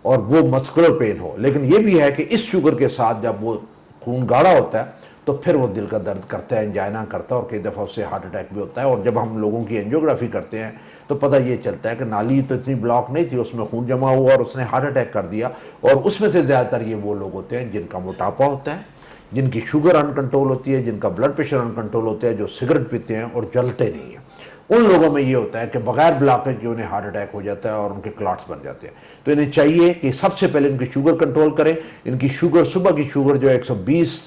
और वो मस्कुलर पेन हो, लेकिन ये भी है कि इस शुगर के साथ जब वो खून गाढ़ा होता है तो फिर वो दिल का दर्द करता है, एंजाइना करता है, और कई दफ़ा उससे हार्ट अटैक भी होता है। और जब हम लोगों की एंजियोग्राफी करते हैं तो पता ये चलता है कि नाली तो इतनी ब्लॉक नहीं थी, उसमें खून जमा हुआ और उसने हार्ट अटैक कर दिया। और उसमें से ज़्यादातर ये वो लोग होते हैं जिनका मोटापा होता है, जिनकी शुगर अनकंट्रोल होती है, जिनका ब्लड प्रेशर अनकंट्रोल होता है, जो सिगरेट पीते हैं और जलते नहीं हैं। उन लोगों में ये होता है कि बगैर ब्लॉकेज जो उन्हें हार्ट अटैक हो जाता है और उनके क्लॉट्स बन जाते हैं। तो इन्हें चाहिए कि सबसे पहले इनकी शुगर कंट्रोल करें। इनकी शुगर, सुबह की शुगर जो 120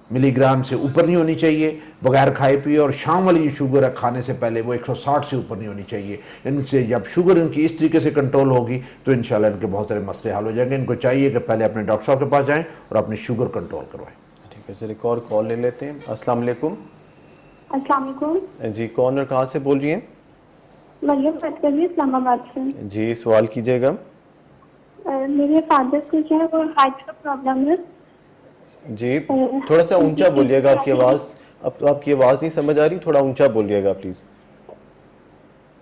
मिलीग्राम से ऊपर नहीं होनी चाहिए बगैर खाए पिए, और शाम वाली जो शुगर है खाने से पहले वो 160 से ऊपर नहीं होनी चाहिए। इनसे जब शुगर इनकी इस तरीके से कंट्रोल होगी तो इंशाल्लाह इनके बहुत सारे मसले हल हो जाएंगे। इनको चाहिए कि पहले अपने डॉक्टर साहब के पास जाएं और अपनी शुगर कंट्रोल करवाएं। ठीक है, चलिए एक और कॉल ले लेते हैं। अस्सलाम वालेकुम। अस्सलाम वालेकुम जी, कौन और कहाँ से बोल रही हैं? मरियम बात कर रही है इस्लामाबाद से। जी, सवाल कीजिएगा। मेरे फादर को जो है वो हार्ट का प्रॉब्लम है। जी, थोड़ा सा ऊंचा बोलिएगा, आपकी आवाज़, अब आपकी आवाज़ नहीं समझ आ रही, थोड़ा ऊंचा बोलिएगा प्लीज़।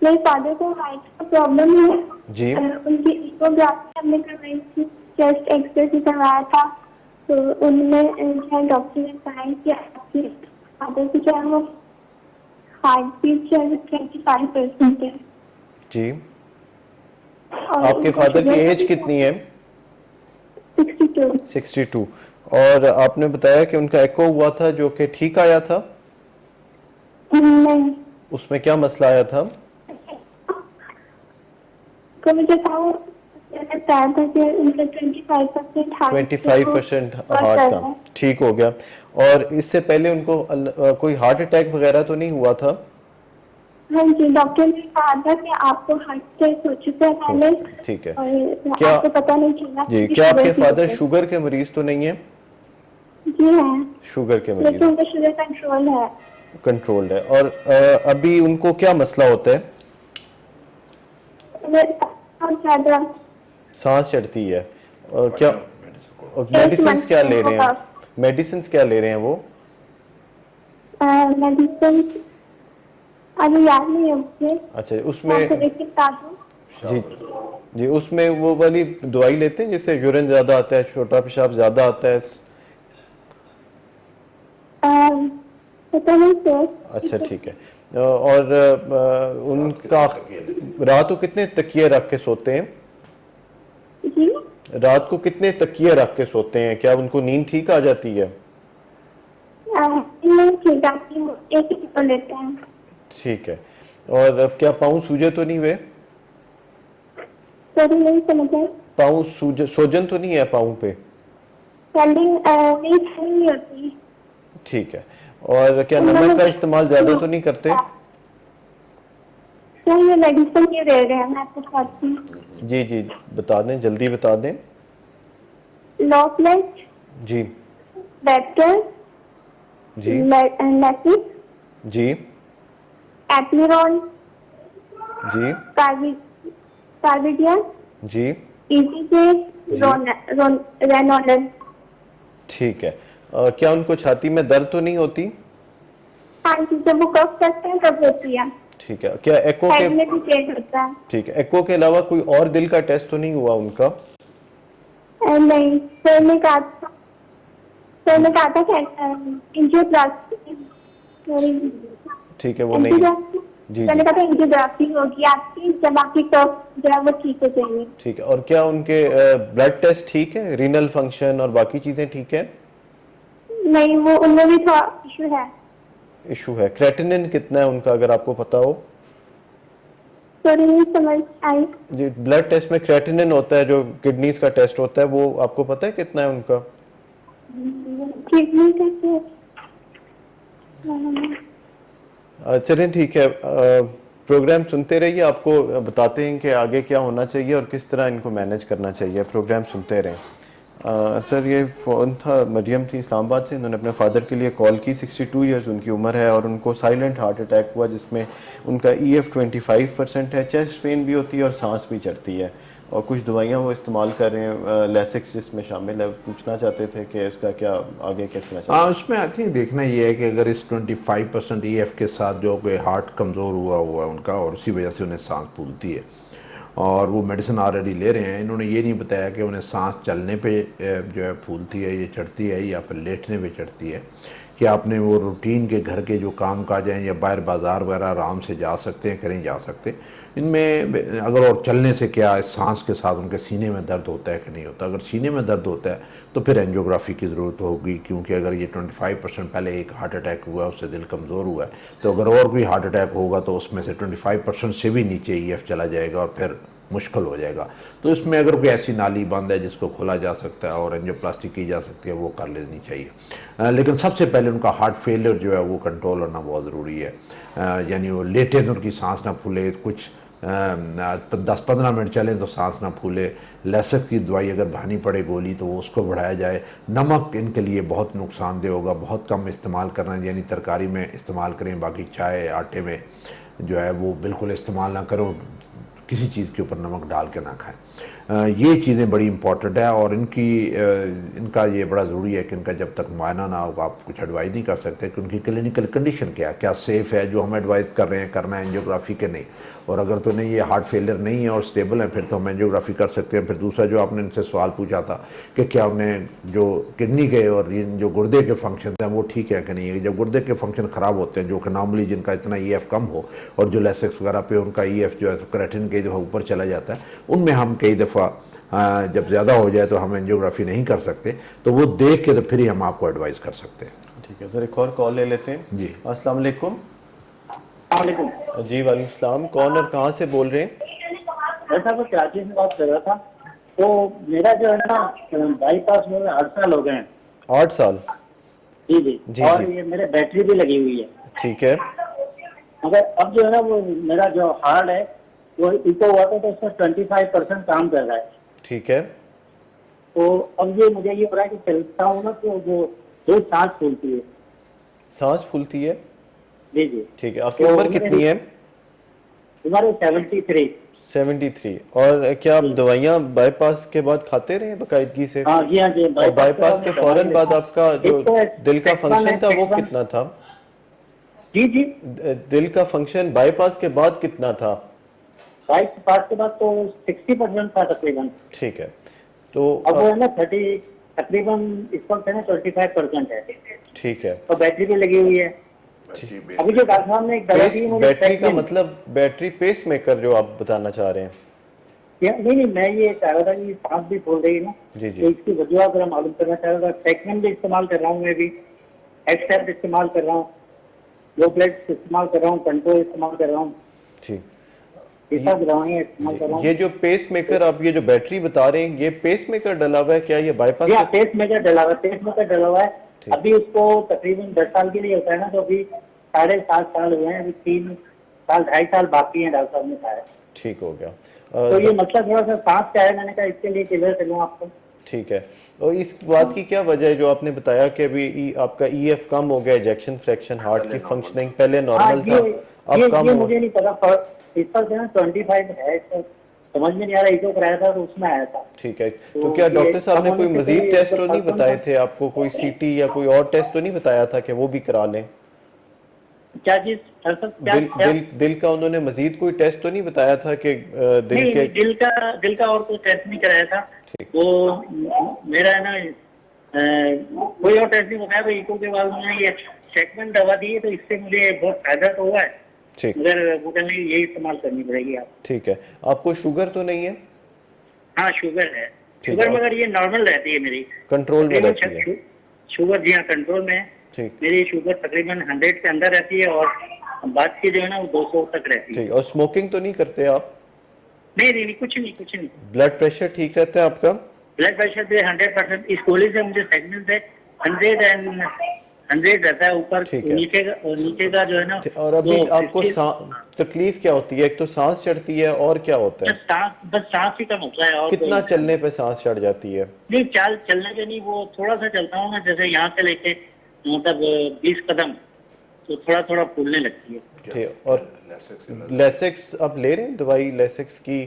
मेरे फादर को हार्ट का प्रॉब्लम है जी। उनकी इकोग्राफी हमने करवाई थी, चेस्ट एक्सरे भी करवाया था, तो उनमें जो है डॉक्टर ने कहा है कि आपके फादर की जो है वो हार्ट बीट जो है 25% है। जी, और आपके फादर की एज कितनी है? 62। 62। और आपने बताया कि उनका एको हुआ था जो कि ठीक आया था, नहीं, उसमें क्या मसला आया था? तो मुझे था वो मैंने बताया था कि उनका 25% हार्ट 25% हार्ट का ठीक हो गया। और इससे पहले उनको कोई हार्ट अटैक वगैरह तो नहीं हुआ था? हाँ जी, डॉक्टर ने कहा था कि आपको हार्ट अटैक हो चुका है पहले। ठीक है। और क्या आपको पता नहीं चला जी, कि क्या आपके शुगर की फादर वजह से। शुगर के मरीज तो नहीं है? जी हाँ, शुगर के मरीज लेकिन उनका शुगर कंट्रोल है। कंट्रोल्ड है। और अभी उनको क्या मसला होता है? बहुत ज्यादा सांस चढ़ती है। क्या एक मेडिसिन मंथ क्या में ले रहे हैं? होगा। मेडिसिन क्या ले रहे हैं वो? मेडिसिन अभी याद नहीं है मुझे। अच्छा, मैं उसमें आपको देख के बता दूं। जी जी, उसमें वो वाली दवाई लेते हैं जिससे यूरिन ज्यादा आता है, छोटा पेशाब ज्यादा आता है? पता नहीं सर। अच्छा ठीक है। और उनका रात को कितने तकिए रख के सोते हैं? जी रात को कितने तकिए रख के सोते हैं? क्या उनको नींद ठीक आ जाती है? नहीं ठीक है, एक ही तो लेते हैं। ठीक है। और अब क्या पाँव सूजे तो नहीं हुए? सर नहीं समझे। पाँव सोजन तो नहीं है पाँव पे? स्वेलिंग नहीं स्वेलिंग नहीं होती। ठीक है। और क्या नमक का इस्तेमाल ज्यादा तो नहीं करते? सर ये मेडिसिन क्यों दे रहे हैं, मैं आपको बताती हूँ। जी जी, बता दें, जल्दी बता दें। लॉपलेट, जी बेटर, जी लेसिस, जी एप्लिरॉन, जी कार्बिडियन, जी। इजीजे, रेनोलन। ठीक है। क्या उनको छाती में दर्द तो नहीं होती? हाँ जी, जब वो कफ करते हैं तब होती है। ठीक है। क्या एको हेड के में भी चेंज होता है। ठीक है, एको के अलावा कोई और दिल का टेस्ट तो नहीं हुआ उनका? नहीं, सर ने कहा था कि एंजियोप्लास्टी। ठीक है, वो नहीं। जी मैंने जी कहा था एंजियोग्राफी होगी आपकी, जब आपकी कफ जो है वो ठीक हो जाएगी। ठीक है। और क्या उनके ब्लड टेस्ट ठीक है, रीनल फंक्शन और बाकी चीजें ठीक है? नहीं, वो उनमें भी थोड़ा इशू है। इशू है। क्रेटिनिन कितना है उनका, अगर आपको पता हो? सॉरी नहीं समझ आई। जी, ब्लड टेस्ट में क्रेटिनिन होता है जो किडनीज का टेस्ट होता है, वो आपको पता है कितना है उनका? किडनी कैसे? चलिए ठीक है। प्रोग्राम सुनते रहिए, आपको बताते हैं कि आगे क्या होना चाहिए और किस तरह इनको मैनेज करना चाहिए। प्रोग्राम सुनते रहें। सर ये फ़ोन था, मरियम थी इस्लामाबाद से, इन्होंने अपने फादर के लिए कॉल की। 62 इयर्स उनकी उम्र है और उनको साइलेंट हार्ट अटैक हुआ जिसमें उनका EF 25% है, चेस्ट पेन भी होती है और सांस भी चढ़ती है, और कुछ दवाइयाँ वो इस्तेमाल कर रहे हैं लेसिक्स जिसमें शामिल है। पूछना चाहते थे कि इसका क्या आगे कैसे ना हाँ, उसमें आई थिंक देखना ये है कि अगर इस 25% EF के साथ जो कोई हार्ट कमज़ोर हुआ है उनका, और उसी वजह से उन्हें सांस फूलती है और वो मेडिसिन ऑलरेडी ले रहे हैं, इन्होंने ये नहीं बताया कि उन्हें सांस चलने पे जो है फूलती है, ये चढ़ती है, या फिर लेटने पे चढ़ती है, कि आपने वो रूटीन के घर के जो काम काज हैं या बाहर बाज़ार वगैरह आराम से जा सकते हैं, कहीं जा सकते हैं इनमें अगर, और चलने से क्या है, सांस के साथ उनके सीने में दर्द होता है कि नहीं होता। अगर सीने में दर्द होता है तो फिर एंजियोग्राफी की ज़रूरत होगी, क्योंकि अगर ये 25% पहले एक हार्ट अटैक हुआ है, उससे दिल कमज़ोर हुआ है, तो अगर और कोई हार्ट अटैक होगा तो उसमें से 25% से भी नीचे EF चला जाएगा और फिर मुश्किल हो जाएगा। तो इसमें अगर कोई ऐसी नाली बंद है जिसको खोला जा सकता है और एंजियोप्लास्टी की जा सकती है, वो कर लेनी चाहिए। लेकिन सबसे पहले उनका हार्ट फेलियर जो है वो कंट्रोल होना बहुत ज़रूरी है। यानी वो लेटे तो उनकी सांस ना फूले, कुछ 10-15 मिनट चलें तो सांस ना फूले, लेसिक की दवाई अगर बढ़ानी पड़े गोली तो वो उसको बढ़ाया जाए। नमक इनके लिए बहुत नुकसानदेह होगा, बहुत कम इस्तेमाल करना, यानी तरकारी में इस्तेमाल करें, बाकी चाय आटे में जो है वो बिल्कुल इस्तेमाल ना करो, किसी चीज़ के ऊपर नमक डाल के ना खाएं। ये चीज़ें बड़ी इंपॉर्टेंट है और इनका ये बड़ा ज़रूरी है कि इनका जब तक मुआयना ना होगा आप कुछ एडवाइस नहीं कर सकते कि उनकी क्लिनिकल कंडीशन क्या सेफ़ है जो हम एडवाइस कर रहे हैं करना है एंजियोग्राफी के नहीं। और अगर तो नहीं, ये हार्ट फेलियर नहीं है और स्टेबल है, फिर तो हम एंजियोग्राफी कर सकते हैं। फिर दूसरा जो आपने इनसे सवाल पूछा था कि क्या उन्हें जो किडनी के और जो गुर्दे के फंक्शन हैं वो ठीक है कि नहीं है। जब गुर्दे के फंक्शन ख़राब होते हैं, जो कि नॉर्मली जिनका इतना EF कम हो और जो लेसिक्स वगैरह पे उनका EF जो है क्रेटिन कई दफ़ा ऊपर चला जाता है, उनमें हम कई दफ़ा जब ज़्यादा हो जाए तो हम एंजियोग्राफी नहीं कर सकते, तो वो देख के तो फिर ही हम आपको एडवाइस कर सकते हैं। ठीक है सर, एक और कॉल ले लेते हैं जी। अस्सलाम वालेकुम। वालेकुम। जी वालेकुम सलाम। कौन और कहाँ से बोल रहे हैं? ऐसा कुछ कराची से बात कर रहा था। तो मेरा जो है ना बाईपास में 8 साल हो गए हैं। 8 साल? जी जी जी, और जी। ये मेरे बैटरी भी लगी हुई है, ठीक है। मगर अब जो है ना वो मेरा जो हार्ट है वो इको हुआ था तो उसमें 25% काम कर रहा है। ठीक है। तो अब ये मुझे ये हो रहा है कि चलता हूँ ना तो वो सांस फूलती है। सांस फूलती है? जी जी। ठीक है। आपकी तो उम्र कितनी है? हमारे 73। 73। और क्या आप दवाइयाँ बाईपास के बाद खाते रहे बाकायदगी से? हाँ जी हाँ जी। और बाईपास के फौरन बाद आपका जो एक तो दिल का X1 फंक्शन था वो X1 कितना था? जी जी। दिल का फंक्शन बाईपास के बाद कितना था? बाईपास के बाद तो 60% था तकरीबन। ठीक है। तो अब वो है ना 30 तकरीबन इस वक्त है ना 25% है। ठीक है। और बैटरी भी लगी हुई है। अभी जो डॉक्टर साहब ने एक दवा दी मुझे बैटरी का Spectrum। मतलब बैटरी पेस मेकर जो आप बताना चाह रहे हैं? नहीं मैं ये चाह रहा था कि सांस भी फूल रही है ना, जी, जी। तो इसकी वजह अगर मालूम करना चाह रहा था। सेकमेंट भी इस्तेमाल कर रहा हूँ मैं भी, एक्सटेप इस्तेमाल कर रहा हूँ, लो प्लेट्स इस्तेमाल कर रहा हूँ, कंट्रोल इस्तेमाल कर रहा हूँ, ठीक। ये सब दवाएं इस्तेमाल कर रहा हूँ। ये जो पेस मेकर आप ये जो बैटरी बता रहे हैं ये पेस मेकर डला हुआ है क्या? ये बाईपास या के- पेस मेकर डला हुआ है, पेस मेकर डला हुआ है। ठीक। अभी उसको तकरीबन 10 साल के लिए होता है ना, तो अभी 7.5 साल हुए हैं, अभी 3 साल 2.5 साल बाकी है डॉक्टर साहब ने कहा है। ठीक हो गया। तो ये मतलब थोड़ा सा सांस का है, मैंने कहा इसके लिए क्लियर करूँ आपको। ठीक है। और इस बात की क्या वजह है जो आपने बताया कि अभी आपका ईएफ कम हो गया, इजेक्शन फ्रैक्शन, हार्ट की फंक्शनिंग पहले हाँ नॉर्मल था, अब कम ये हो? मुझे नहीं पता, इस पर जो है 25 है, तो समझ में नहीं आ रहा। इको कराया था तो उसमें आया था। ठीक है। तो तो क्या ये डॉक्टर साहब ने कम कोई होने से मजीद कोई टेस्ट तो मतलब नहीं फर्क बताए नहीं थे आपको? कोई सीटी या कोई और टेस्ट तो नहीं बताया था कि वो भी करा लें? क्या चीज क्या दिल का उन्होंने मजीद कोई टेस्ट तो नहीं बताया था कि दिल नहीं के? दिल का और कोई टेस्ट नहीं कराया था। ठीक। वो मेरा है ना कोई और टेस्ट नहीं बताया। तो इको के बाद उन्होंने ये सेकमेंट दवा दी है, तो इससे मुझे बहुत फायदा तो हुआ है, ठीक। मगर वो कहने लगे यही इस्तेमाल करनी पड़ेगी आप। ठीक है। आपको शुगर तो नहीं है? हाँ शुगर है, ठीक शुगर है। मगर ये नॉर्मल रहती है मेरी, कंट्रोल में तकरीबन रहती है? शुगर जी हाँ कंट्रोल में है। ठीक। मेरी शुगर तकरीबन 100 के अंदर रहती है और बात की जो है ना वो 200 तक रहती है। ठीक। और स्मोकिंग तो नहीं करते आप? नहीं कुछ नहीं। ब्लड प्रेशर ठीक रहता है आपका? ब्लड प्रेशर भी 100%। इस गोली से मुझे सेगमेंट से 100 रहता है ऊपर, ठीक है। नीचे का जो है ना। और अभी वो आपको 50 तकलीफ क्या होती है? एक तो सांस चढ़ती है और क्या होता है? बस सांस ही कम होता है और कितना कोई- चलने पे सांस चढ़ जाती है? नहीं चलने के नहीं, वो थोड़ा सा चलता हूँ ना, जैसे यहाँ से लेके मतलब 20 कदम, तो थोड़ा थोड़ा फूलने लगती है। ठीक। और लेसिक्स आप ले रहे हैं दवाई लेसिक्स की?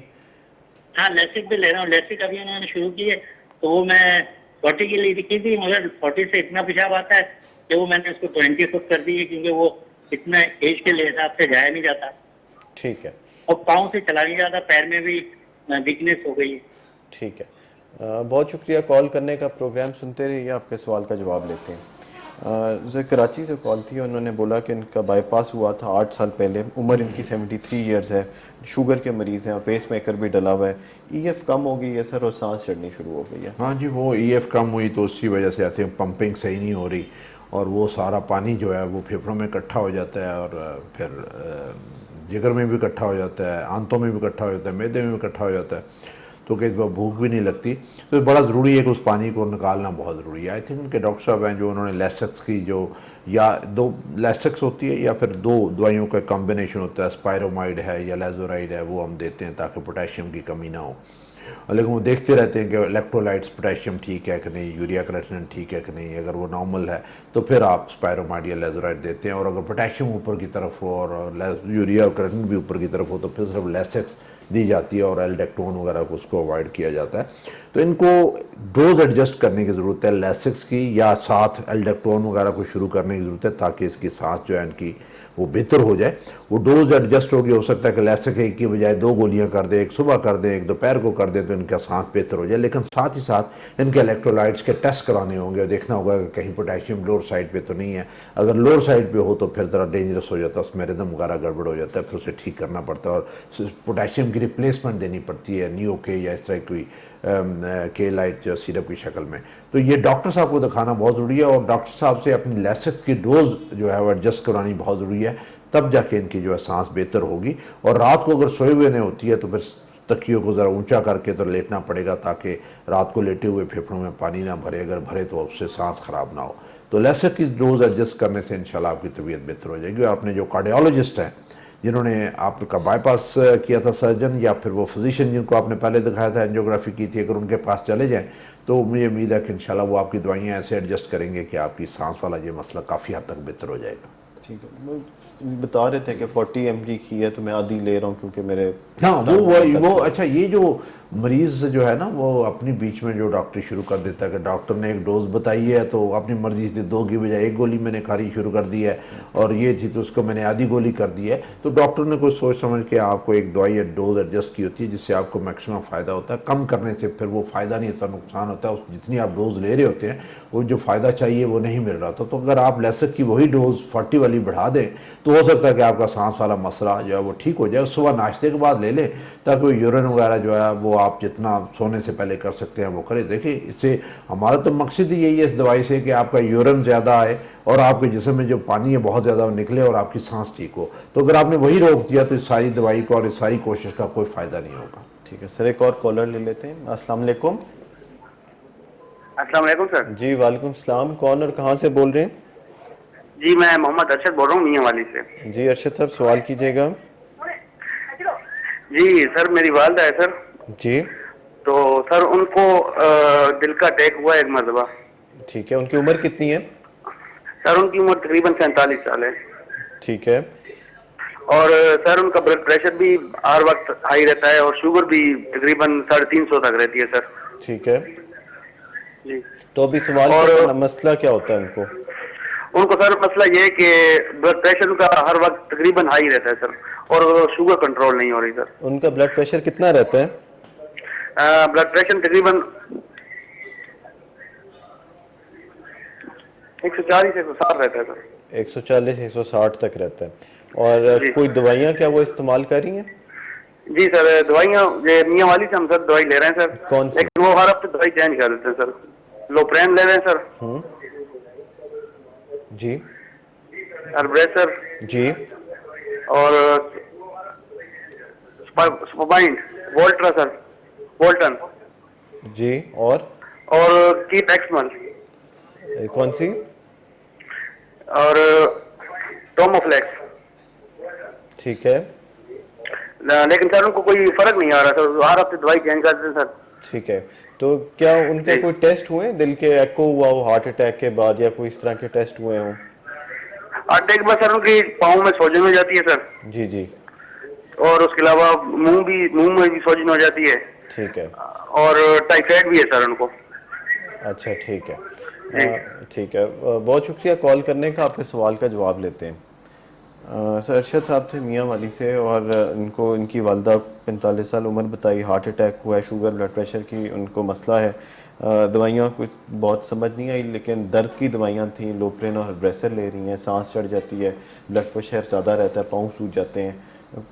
हाँ लेसिक भी ले रहा हूँ। लेसिक अभी उन्होंने शुरू की है, तो वो मैं 40 के लिए की थी, मगर 40 से इतना पेशाब आता है कि वो मैंने उसको 20 फुट कर दी है, क्योंकि वो इतना एज के हिसाब से जाया नहीं जाता ठीक है। और पाँव से चला नहीं जाता, पैर में भी वीकनेस हो गई है। ठीक है। बहुत शुक्रिया कॉल करने का। प्रोग्राम सुनते रहिए, आपके सवाल का जवाब लेते हैं। कराची से कॉल थी, उन्होंने बोला कि इनका बाईपास हुआ था 8 साल पहले, उम्र इनकी 73 इयर्स है, शुगर के मरीज़ हैं, पेस मेकर भी डला हुआ है, ईएफ कम हो गई है सर और सांस चढ़नी शुरू हो गई है। हाँ जी, वो ईएफ कम हुई तो उसी वजह से ऐसे पंपिंग सही नहीं हो रही और वो सारा पानी जो है वो फेफड़ों में इकट्ठा हो जाता है और फिर जिगर में भी इकट्ठा हो जाता है, आंतों में भी इकट्ठा हो जाता है, मैदे में भी इकट्ठा हो जाता है, तो कई दफ़ा भूख भी नहीं लगती। तो बड़ा ज़रूरी है कि उस पानी को निकालना बहुत ज़रूरी है। आई थिंक उनके डॉक्टर साहब हैं जो उन्होंने लेसिक्स की जो या 2 लेसिक्स होती है या फिर 2 दवाइयों का कॉम्बिनेशन होता है, स्पायरोमाइड है या लेजोराइड है, वो हम देते हैं ताकि पोटेशियम की कमी ना हो। लेकिन वो देखते रहते हैं कि इलेक्ट्रोलाइट्स पोटेशियम ठीक है कि नहीं, यूरिया क्रिएटिनिन ठीक है कि नहीं। अगर वो नॉर्मल है तो फिर आप स्पायरोमाइड या लेजोराइड देते हैं, और अगर पोटेशियम ऊपर की तरफ हो और यूरिया और क्रिएटिनिन भी ऊपर की तरफ हो तो फिर सिर्फ लेसिक्स दी जाती है और एल्डेक्टोन वगैरह को उसको अवॉइड किया जाता है। तो इनको डोज एडजस्ट करने की ज़रूरत है लेसिक्स की, या साथ एल्डेक्टोन वगैरह को शुरू करने की ज़रूरत है ताकि इसकी सांस जो है इनकी वो बेहतर हो जाए। वो डोज एडजस्ट होगी, हो सकता है कि लेसिक एक की बजाय 2 गोलियां कर दें, एक सुबह कर दें, एक दोपहर को कर दें, तो इनका सांस बेहतर हो जाए। लेकिन साथ ही साथ इनके इलेक्ट्रोलाइट्स के टेस्ट कराने होंगे और देखना होगा कि कहीं पोटेशियम लोअर साइड पे तो नहीं है। अगर लोअर साइड पे हो तो फिर ज़रा डेंजरस हो जाता है, उसमें रिदम वगैरह गड़बड़ हो जाता है, फिर उसे ठीक करना पड़ता है और पोटेशियम की रिप्लेसमेंट देनी पड़ती है, नियो के या इस तरह कोई के लाइट जो सिरप की शक्ल में। तो ये डॉक्टर साहब को दिखाना बहुत ज़रूरी है और डॉक्टर साहब से अपनी लेसिक्स की डोज जो है वो एडजस्ट करानी बहुत ज़रूरी है, तब जाके इनकी जो है सांस बेहतर होगी। और रात को अगर सोए हुए नहीं होती है तो फिर तकियों को ज़रा ऊंचा करके तो लेटना पड़ेगा, ताकि रात को लेटे हुए फेफड़ों में पानी ना भरे, अगर भरे तो उससे सांस खराब ना हो। तो लेसर की डोज एडजस्ट करने से इंशाल्लाह आपकी तबीयत बेहतर हो जाएगी। और आपने जो कार्डियोलॉजिस्ट हैं जिन्होंने आपका बाईपास किया था सर्जन, या फिर वो फिजिशियन जिनको आपने पहले दिखाया था, एंजियोग्राफी की थी, अगर उनके पास चले जाएं तो मुझे उम्मीद है कि इंशाल्लाह वो आपकी दवाइयाँ ऐसे एडजस्ट करेंगे कि आपकी सांस वाला ये मसला काफ़ी हद तक बेहतर हो जाएगा। ठीक है, वो बता रहे थे कि 40 mg की है तो मैं आधी ले रहा हूँ क्योंकि मेरे हाँ वो अच्छा, ये जो मरीज़ जो है ना वो अपनी बीच में जो डॉक्टर शुरू कर देता है कि डॉक्टर ने एक डोज बताई है तो अपनी मर्जी से 2 की बजाय 1 गोली मैंने खानी शुरू कर दी है, और ये थी तो उसको मैंने आधी गोली कर दी है। तो डॉक्टर ने कुछ सोच समझ के आपको एक दवाई या डोज एडजस्ट की होती है जिससे आपको मैक्सिमम फ़ायदा होता है। कम करने से फिर वो फ़ायदा नहीं होता, नुकसान होता है। जितनी आप डोज ले रहे होते हैं वो जो फ़ायदा चाहिए वो नहीं मिल रहा था। तो अगर आप लेसर की वही डोज 40 वाली बढ़ा दें तो हो सकता है कि आपका सांस वाला मसला जो है वो ठीक हो जाए। सुबह नाश्ते के बाद ले लें ताकि यूरिन वगैरह जो है वो आप जितना सोने से पहले कर सकते हैं वो करें। देखिए, इससे हमारा तो मकसद ही यही है इस दवाई से कि आपका यूरिन ज़्यादा आए और आपके जिस्म में जो पानी है बहुत ज़्यादा निकले और आपकी सांस ठीक हो। तो अगर आपने वही रोक दिया तो इस सारी दवाई का और इस सारी कोशिश का कोई फ़ायदा नहीं होगा। ठीक है सर, एक और कॉलर ले लेते हैं। अस्सलाम वालेकुम। अस्सलाम वालेकुम सर। जी वालेकुम सलाम, कौन और कहाँ से बोल रहे हैं? जी मैं मोहम्मद अरशद बोल रहा हूँ मियांवाली से। जी अरशद साहब, सवाल कीजिएगा। जी सर, मेरी वालदा है सर। जी तो सर उनको दिल का अटैक हुआ एक मरतबा। ठीक है, उनकी उम्र कितनी है? सर उनकी उम्र तकरीबन 47 साल है। ठीक है, और सर उनका ब्लड प्रेशर भी हर वक्त हाई रहता है और शुगर भी तकरीबन 350 तक रहती है सर। ठीक है जी। तो अभी सवाल और मसला क्या होता है उनको? उनको सर मसला ये है कि ब्लड प्रेशर उनका हर वक्त तकरीबन हाई रहता है सर, और शुगर कंट्रोल नहीं हो रही सर। उनका ब्लड प्रेशर कितना रहता है? ब्लड प्रेशर तकरीबन 140 से 160 रहता है सर। 140 160 तक रहता है। और कोई दवाइयाँ क्या वो इस्तेमाल कर रही हैं? जी सर, दवाइयाँ मियांवाली से हम सर दवाई ले रहे हैं सर। कौन सी? लेकिन वो हर हफ्ते दवाई चेंज कर देते हैं सर। लोप्रेन ले रहे हैं सर। जी अर्ब्रेसर जी और स्पोबाइंड, वोल्ट्रा सर, वोल्टन जी और कीप एक्समल कौन सी? और टोमोफ्लेक्स। ठीक है, लेकिन सर उनको कोई फर्क नहीं आ रहा सर, हर हफ्ते दवाई चेंज करते हैं सर। ठीक है। तो क्या उनके कोई टेस्ट हुए, दिल के एको हुआ हो हार्ट अटैक के बाद, या कोई इस तरह के टेस्ट हुए हों? अटैक बस सर उनकी पाँव में सोजन हो जाती है सर। जी जी। और उसके अलावा मुंह में भी सोजन हो जाती है। ठीक है। और टाइफाइड भी है सर उनको। अच्छा ठीक है। ठीक है, बहुत शुक्रिया कॉल करने का। आपके सवाल का जवाब लेते हैं। सर अरशद साहब थे मियांवाली से, और इनको इनकी वालदा 45 साल उम्र बताई, हार्ट अटैक हुआ है, शुगर ब्लड प्रेशर की उनको मसला है। दवाइयाँ कुछ बहुत समझ नहीं आई, लेकिन दर्द की दवाइयाँ थी, लोप्रेन और ब्रेसर ले रही हैं, सांस चढ़ जाती है, ब्लड प्रेशर ज़्यादा रहता है, पाँव सूज जाते हैं।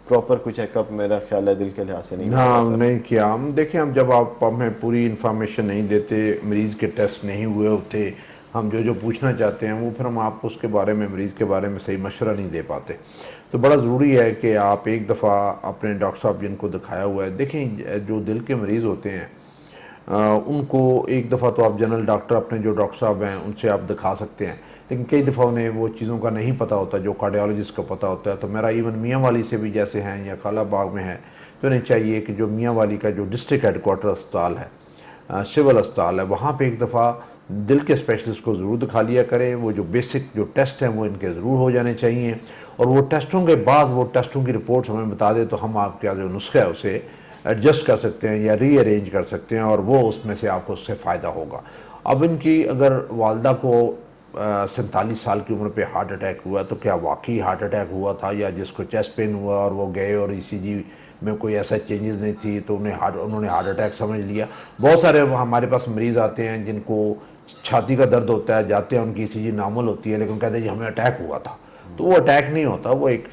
प्रॉपर कुछ चेकअप मेरा ख्याल है दिल के लिहाज से नहीं हुआ। हाँ नहीं किया हम। देखिए, हम जब आप हमें पूरी इन्फॉर्मेशन नहीं देते, मरीज़ के टेस्ट नहीं हुए होते, हम जो पूछना चाहते हैं वो फिर हम आपको उसके बारे में, मरीज़ के बारे में सही मशवरा नहीं दे पाते। तो बड़ा ज़रूरी है कि आप एक दफ़ा अपने डॉक्टर साहब जिनको दिखाया हुआ है, देखें जो दिल के मरीज़ होते हैं उनको एक दफ़ा तो आप जनरल डॉक्टर अपने जो डॉक्टर साहब हैं उनसे आप दिखा सकते हैं, लेकिन कई दफ़ा उन्हें वो चीज़ों का नहीं पता होता जो कार्डियोलॉजिस्ट को पता होता है। तो मेरा इवन मियांवाली से भी जैसे हैं या कालाबाग में है, तो उन्हें चाहिए कि जो मियांवाली का जो डिस्ट्रिक्ट हेडकोार्टर अस्पताल है, सिविल अस्पताल है, वहाँ पर एक दफ़ा दिल के स्पेशलिस्ट को ज़रूर दिखा लिया करें। वो जो बेसिक जो टेस्ट हैं वो इनके ज़रूर हो जाने चाहिए, और वो टेस्टों के बाद वो टेस्टों की रिपोर्ट्स हमें बता दें तो हम आपका जो नुस्खा है उसे एडजस्ट कर सकते हैं या रीअरेंज कर सकते हैं, और वो उसमें से आपको उससे फ़ायदा होगा। अब इनकी अगर वालदा को 47 साल की उम्र पे हार्ट अटैक हुआ, तो क्या वाकई हार्ट अटैक हुआ था, या जिसको चेस्ट पेन हुआ और वो गए और ECG में कोई ऐसा चेंजेस नहीं थी तो उन्होंने हार्ट अटैक समझ लिया। बहुत सारे हमारे पास मरीज़ आते हैं जिनको छाती का दर्द होता है, जाते हैं, उनकी ECG नॉर्मल होती है, लेकिन कहते हैं जी हमें अटैक हुआ था। तो वो अटैक नहीं होता, वो एक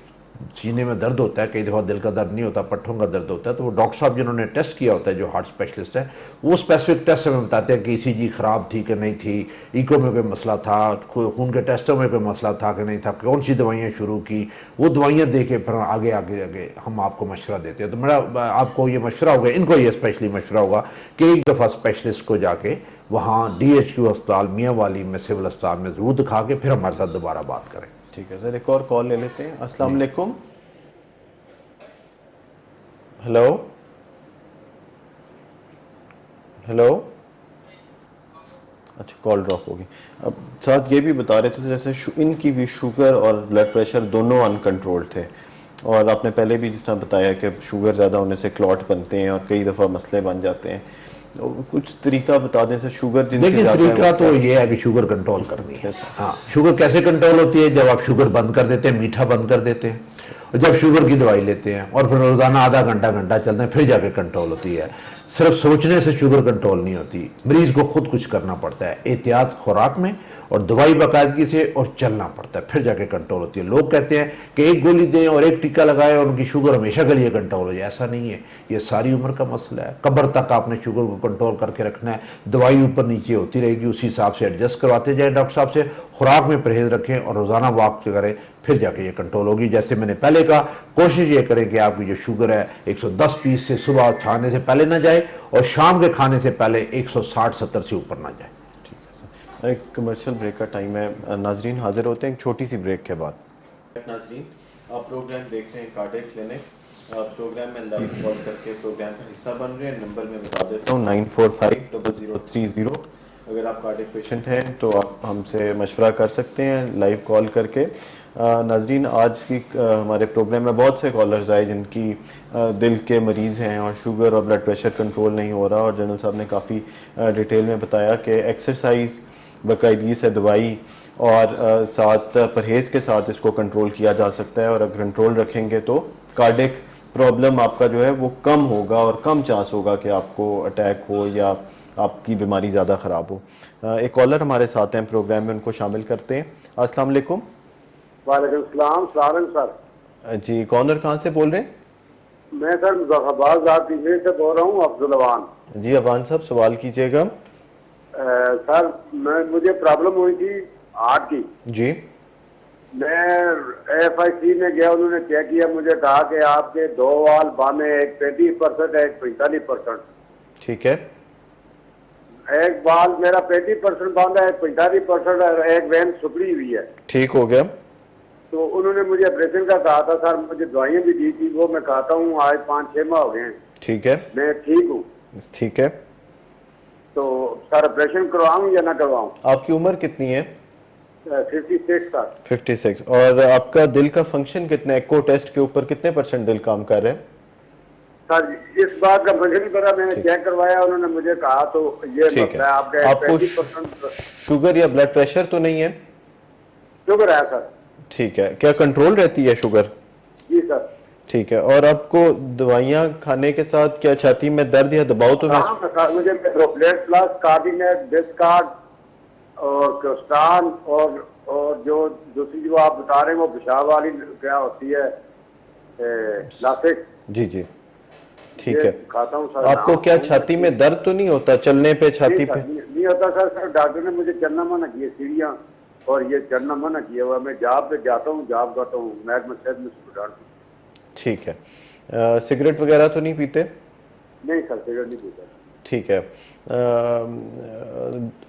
सीने में दर्द होता है, कई दफ़ा दिल का दर्द नहीं होता, पट्ठों का दर्द होता है, तो वो डॉक्टर साहब जिन्होंने टेस्ट किया होता है, जो हार्ट स्पेशलिस्ट है, वो स्पेसिफिक टेस्ट हमें बताते हैं कि ईसीजी ख़राब थी कि नहीं थी, इको में कोई मसला था, खून के टेस्टों में कोई मसला था कि नहीं था, कौन सी दवाइयाँ शुरू की, वो दवाइयाँ दे के फिर आगे आगे आगे हम आपको मशवरा देते हैं। तो मेरा आपको ये मशवरा होगा, इनको ये स्पेशली मशवरा होगा कि एक दफ़ा स्पेशलिस्ट को जाके वहाँ DHQ अस्पताल मियाँ वाली में, सिविल अस्पताल में ज़रूर दिखा के फिर हमारे साथ दोबारा बात करें। ठीक है सर, एक और कॉल ले लेते हैं। अस्सलाम वालेकुम। हेलो हेलो, अच्छा कॉल ड्रॉप होगी। अब साथ ये भी बता रहे थे जैसे इनकी भी शुगर और ब्लड प्रेशर दोनों अनकंट्रोल्ड थे, और आपने पहले भी जिस तरह बताया कि शुगर ज़्यादा होने से क्लॉट बनते हैं और कई दफ़ा मसले बन जाते हैं। तो कुछ तरीका बता दें सर, शुगर जिनकी देखिए ज़्यादा है तरीका वो तो ये है कि शुगर कंट्रोल करनी है। कैसे? हाँ, शुगर कैसे कंट्रोल होती है? जब आप शुगर बंद कर देते हैं, मीठा बंद कर देते हैं, और जब शुगर की दवाई लेते हैं और फिर रोज़ाना आधा घंटा चलते हैं, फिर जाके कंट्रोल होती है। सिर्फ सोचने से शुगर कंट्रोल नहीं होती, मरीज को खुद कुछ करना पड़ता है, एहतियात खुराक में और दवाई बाकायदगी से, और चलना पड़ता है, फिर जाके कंट्रोल होती है। लोग कहते हैं कि एक गोली दें और एक टीका लगाएं और उनकी शुगर हमेशा के लिए कंट्रोल हो जाए, ऐसा नहीं है। ये सारी उम्र का मसला है, कब्र तक आपने शुगर को कंट्रोल करके रखना है। दवाई ऊपर नीचे होती रहेगी, उसी हिसाब से एडजस्ट करवाते जाए डॉक्टर साहब से, खुराक में परहेज रखें और रोज़ाना वॉक करें, फिर जाके ये कंट्रोल होगी। जैसे मैंने पहले कहा, कोशिश ये करें कि आपकी जो शुगर है 110 पीस से सुबह खाने से पहले ना जाए और शाम के खाने से पहले 160-70 से ऊपर ना जाए। एक कमर्शियल ब्रेक का टाइम है। नाजरीन हाजिर होते हैं एक छोटी सी ब्रेक के बाद। नाजरीन, आप प्रोग्राम देख रहे हैं कार्डियक क्लिनिक। प्रोग्राम में लाइव कॉल करके प्रोग्राम का हिस्सा बन रहे हैं। नंबर मैं बता देता हूँ 94500330। अगर आप कार्डियक पेशेंट हैं तो आप हमसे मशवरा कर सकते हैं लाइव कॉल करके। नाजरीन, आज की हमारे प्रोग्राम में बहुत से कॉलर्स आए जिनकी दिल के मरीज़ हैं और शुगर और ब्लड प्रेशर कंट्रोल नहीं हो रहा, और जनरल साहब ने काफ़ी डिटेल में बताया कि एक्सरसाइज, बाकायदगी से दवाई और साथ परहेज़ के साथ इसको कंट्रोल किया जा सकता है, और अगर कंट्रोल रखेंगे तो कार्डियक प्रॉब्लम आपका जो है वो कम होगा और कम चांस होगा कि आपको अटैक हो या आपकी बीमारी ज़्यादा ख़राब हो। एक कॉलर हमारे साथ हैं प्रोग्राम में, उनको शामिल करते हैं। अस्सलाम वालेकुम। वालेकुम सलाम सर। जी, कॉलर कहाँ से बोल रहे हैं? मैं सर मुजफ्फराबाद जाती से बोल रहा हूँ, अब्दुल अवान। जी अवान साहब, सवाल कीजिएगा। सर मुझे प्रॉब्लम हुई थी हार्ट की। जी, मैं FIC में गया, उन्होंने चेक किया, मुझे कहा कि आपके 2 वाल बाने, एक 35% है, एक 45%। ठीक है। एक बाल मेरा 35% बांधा है, 45% है, एक वेन सुपड़ी हुई है। ठीक हो गया। तो उन्होंने मुझे ऑपरेशन का कहा था सर, मुझे दवाइयाँ भी दी थी, वो मैं खाता हूँ, आज 5-6 माह हो गए हैं। ठीक है, मैं ठीक हूँ। ठीक है। तो सर ऑपरेशन करवाऊँ या ना करवाऊँ? आपकी उम्र कितनी है? 56 सर। 56। और आपका दिल का फंक्शन कितना है? एको टेस्ट के ऊपर कितने % दिल काम कर रहे हैं? सर इस बात का मुझे नहीं पता, मैंने चेक करवाया, उन्होंने मुझे कहा तो ये ठीक है। आपको 35% शुगर या ब्लड प्रेशर तो नहीं है? शुगर है सर। ठीक है। क्या कंट्रोल रहती है शुगर? जी सर। ठीक है। और आपको दवाइयाँ खाने के साथ क्या छाती में दर्द या दबाव तो हाँ सर, मुझे प्लेट प्लस, कार्डिनेट, डिस्कार्ड और क्रोस्टान और जो दूसरी जो आप बता रहे हैं वो पेशाब वाली क्या होती है, लासिक। जी जी, ठीक है। खाता हूँ सर। आपको क्या छाती में दर्द तो नहीं होता चलने पे, छाती पे? नहीं होता सर। सर डॉक्टर ने मुझे चलना मना किया, सीढ़ियाँ और ये चढ़ना मना किया हुआ। मैं जॉब पे जाता हूँ, जॉब करता हूँ, महकमा सेहत में स्टूडेंट। ठीक है। सिगरेट वगैरह तो नहीं पीते? नहीं सर, सिगरेट नहीं पीता। ठीक है।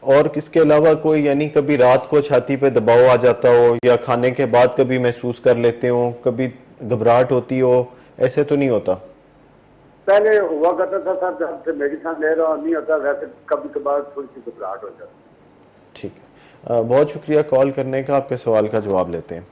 और इसके अलावा कोई, यानी कभी रात को छाती पे दबाव आ जाता हो या खाने के बाद कभी महसूस कर लेते हो, कभी घबराहट होती हो, ऐसे तो नहीं होता? पहले हुआ करता था सर, जब से मेडिसिन ले रहा हूँ नहीं होता, वैसे कभी कभार थोड़ी सी घबराहट हो जाती। ठीक है। बहुत शुक्रिया कॉल करने का। आपके सवाल का जवाब लेते हैं।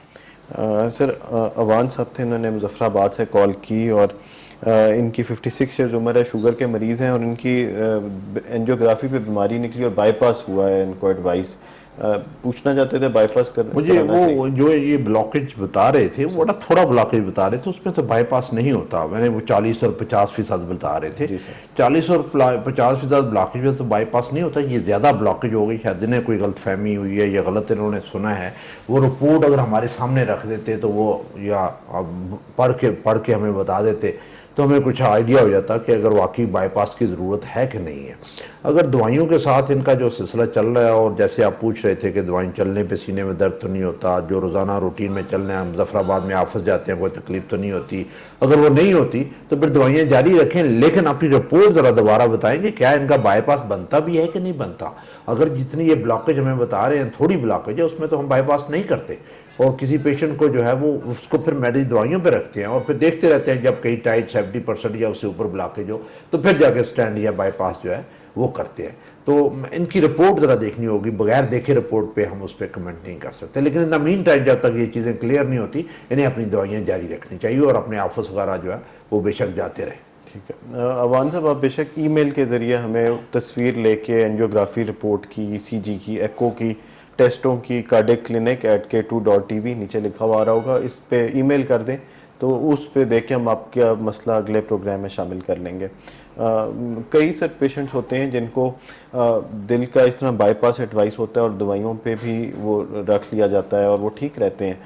सर अवान साहब थे, इन्होंने मुजफ्फराबाद से कॉल की और इनकी 56 ईयर्स उम्र है, शुगर के मरीज़ हैं और इनकी एंजियोग्राफी पे बीमारी निकली और बाईपास हुआ है इनको एडवाइस। पूछना चाहते थे बाईपास कर मुझे कराना चाहिए। वो जो ये ब्लॉकेज बता रहे थे वो बड़ा थोड़ा ब्लॉकेज बता रहे थे, उसमें तो बाईपास नहीं होता। मैंने वो 40 और 50% बता रहे थे। जी सर। 40 और 50% ब्लॉकेज में तो बाईपास नहीं होता, ये ज़्यादा ब्लॉकेज हो गई। शायद इन्हें कोई गलतफहमी हुई है या गलत इन्होंने सुना है। वो रिपोर्ट अगर हमारे सामने रख देते तो वो या पढ़ के हमें बता देते तो हमें कुछ आइडिया हो जाता कि अगर वाकई बाईपास की ज़रूरत है कि नहीं है। अगर दवाइयों के साथ इनका जो सिलसिला चल रहा है, और जैसे आप पूछ रहे थे कि दवाई चलने पे सीने में दर्द तो नहीं होता, जो रोज़ाना रूटीन में चलने हम मुजफ्फराबाद में ऑफिस जाते हैं कोई तकलीफ तो नहीं होती, अगर वो नहीं होती तो फिर दवाइयाँ जारी रखें, लेकिन अपनी रिपोर्ट ज़रा दोबारा बताएंगे क्या इनका बाईपास बनता भी है कि नहीं बनता। अगर जितनी ये ब्लॉकेज हमें बता रहे हैं थोड़ी ब्लॉकेज है, उसमें तो हम बाईपास नहीं करते और किसी पेशेंट को जो है वो उसको फिर मेडिसिन दवाइयों पे रखते हैं और फिर देखते रहते हैं जब कहीं टाइट 70% या उससे ऊपर ब्लॉकेज हो तो फिर जाके स्टैंड या बाईपास जो है वो करते हैं। तो इनकी रिपोर्ट ज़रा देखनी होगी, बगैर देखे रिपोर्ट पे हम उस पर कमेंट नहीं कर सकते। लेकिन इन द मीन टाइम जब तक ये चीज़ें क्लियर नहीं होती इन्हें अपनी दवाइयाँ जारी रखनी चाहिए और अपने ऑफिस वगैरह जो है वो बेशक जाते रहें। ठीक है अवान साहब, आप बेशक ईमेल के ज़रिए हमें तस्वीर लेके एंजियोग्राफी रिपोर्ट की, ECG की, एको की, टेस्टों की, cardiaclinic@k2.tv नीचे लिखा हुआ आ रहा होगा, इस पे ईमेल कर दें तो उस पे देख के हम आपका मसला अगले प्रोग्राम में शामिल कर लेंगे। कई सर पेशेंट्स होते हैं जिनको दिल का इस तरह बाईपास एडवाइस होता है और दवाइयों पे भी वो रख लिया जाता है और वो ठीक रहते हैं,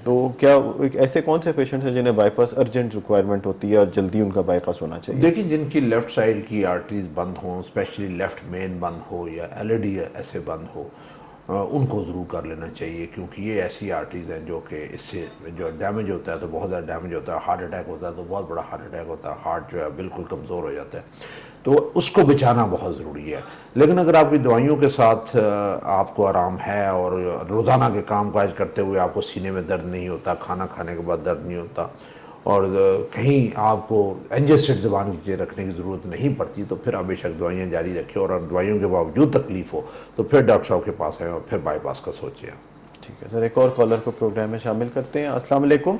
तो क्या ऐसे कौन से पेशेंट्स हैं जिन्हें बाईपास अर्जेंट रिक्वायरमेंट होती है और जल्दी उनका बाईपास होना चाहिए? देखिए, जिनकी लेफ्ट साइड की आर्टरीज बंद हो, स्पेशली लेफ्ट मेन बंद हो या LAD ऐसे बंद हो, उनको ज़रूर कर लेना चाहिए, क्योंकि ये ऐसी आर्टरीज हैं जो कि इससे जो डैमेज होता है तो बहुत ज़्यादा डैमेज होता है। हार्ट अटैक होता है तो बहुत बड़ा हार्ट अटैक होता है, हार्ट जो है बिल्कुल कमज़ोर हो जाता है, तो उसको बचाना बहुत ज़रूरी है। लेकिन अगर आपकी दवाइयों के साथ आपको आराम है और रोज़ाना के काम काज करते हुए आपको सीने में दर्द नहीं होता, खाना खाने के बाद दर्द नहीं होता और कहीं आपको एंजेस्टेड ज़बान की चीज़ें रखने की ज़रूरत नहीं पड़ती, तो फिर आप बेशक दवाइयाँ जारी रखें और दवाइयों के बावजूद तकलीफ़ हो तो फिर डॉक्टर साहब के पास आएँ और फिर बाईपास का सोचें। ठीक है सर, एक और कॉलर को प्रोग्राम में शामिल करते हैं। अस्सलाम वालेकुम।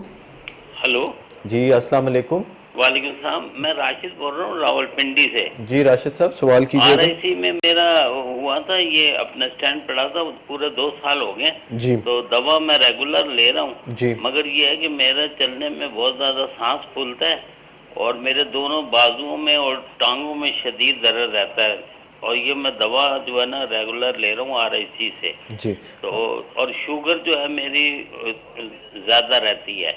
हेलो जी अस्सलाम वालेकुम। वालेकुम सलाम, मैं राशिद बोल रहा हूँ रावलपिंडी से। जी राशिद साहब, सवाल कीजिए। RIC में मेरा हुआ था, ये अपना स्टैंड पड़ा था, पूरे 2 साल हो गए जी। तो दवा मैं रेगुलर ले रहा हूँ जी। मगर ये है कि मेरा चलने में बहुत ज़्यादा सांस फूलता है और मेरे दोनों बाजुओं में और टांगों में शदीद दर्द रहता है और ये मैं दवा जो है ना रेगुलर ले रहा हूँ RIC से। जी। तो और शुगर जो है मेरी ज़्यादा रहती है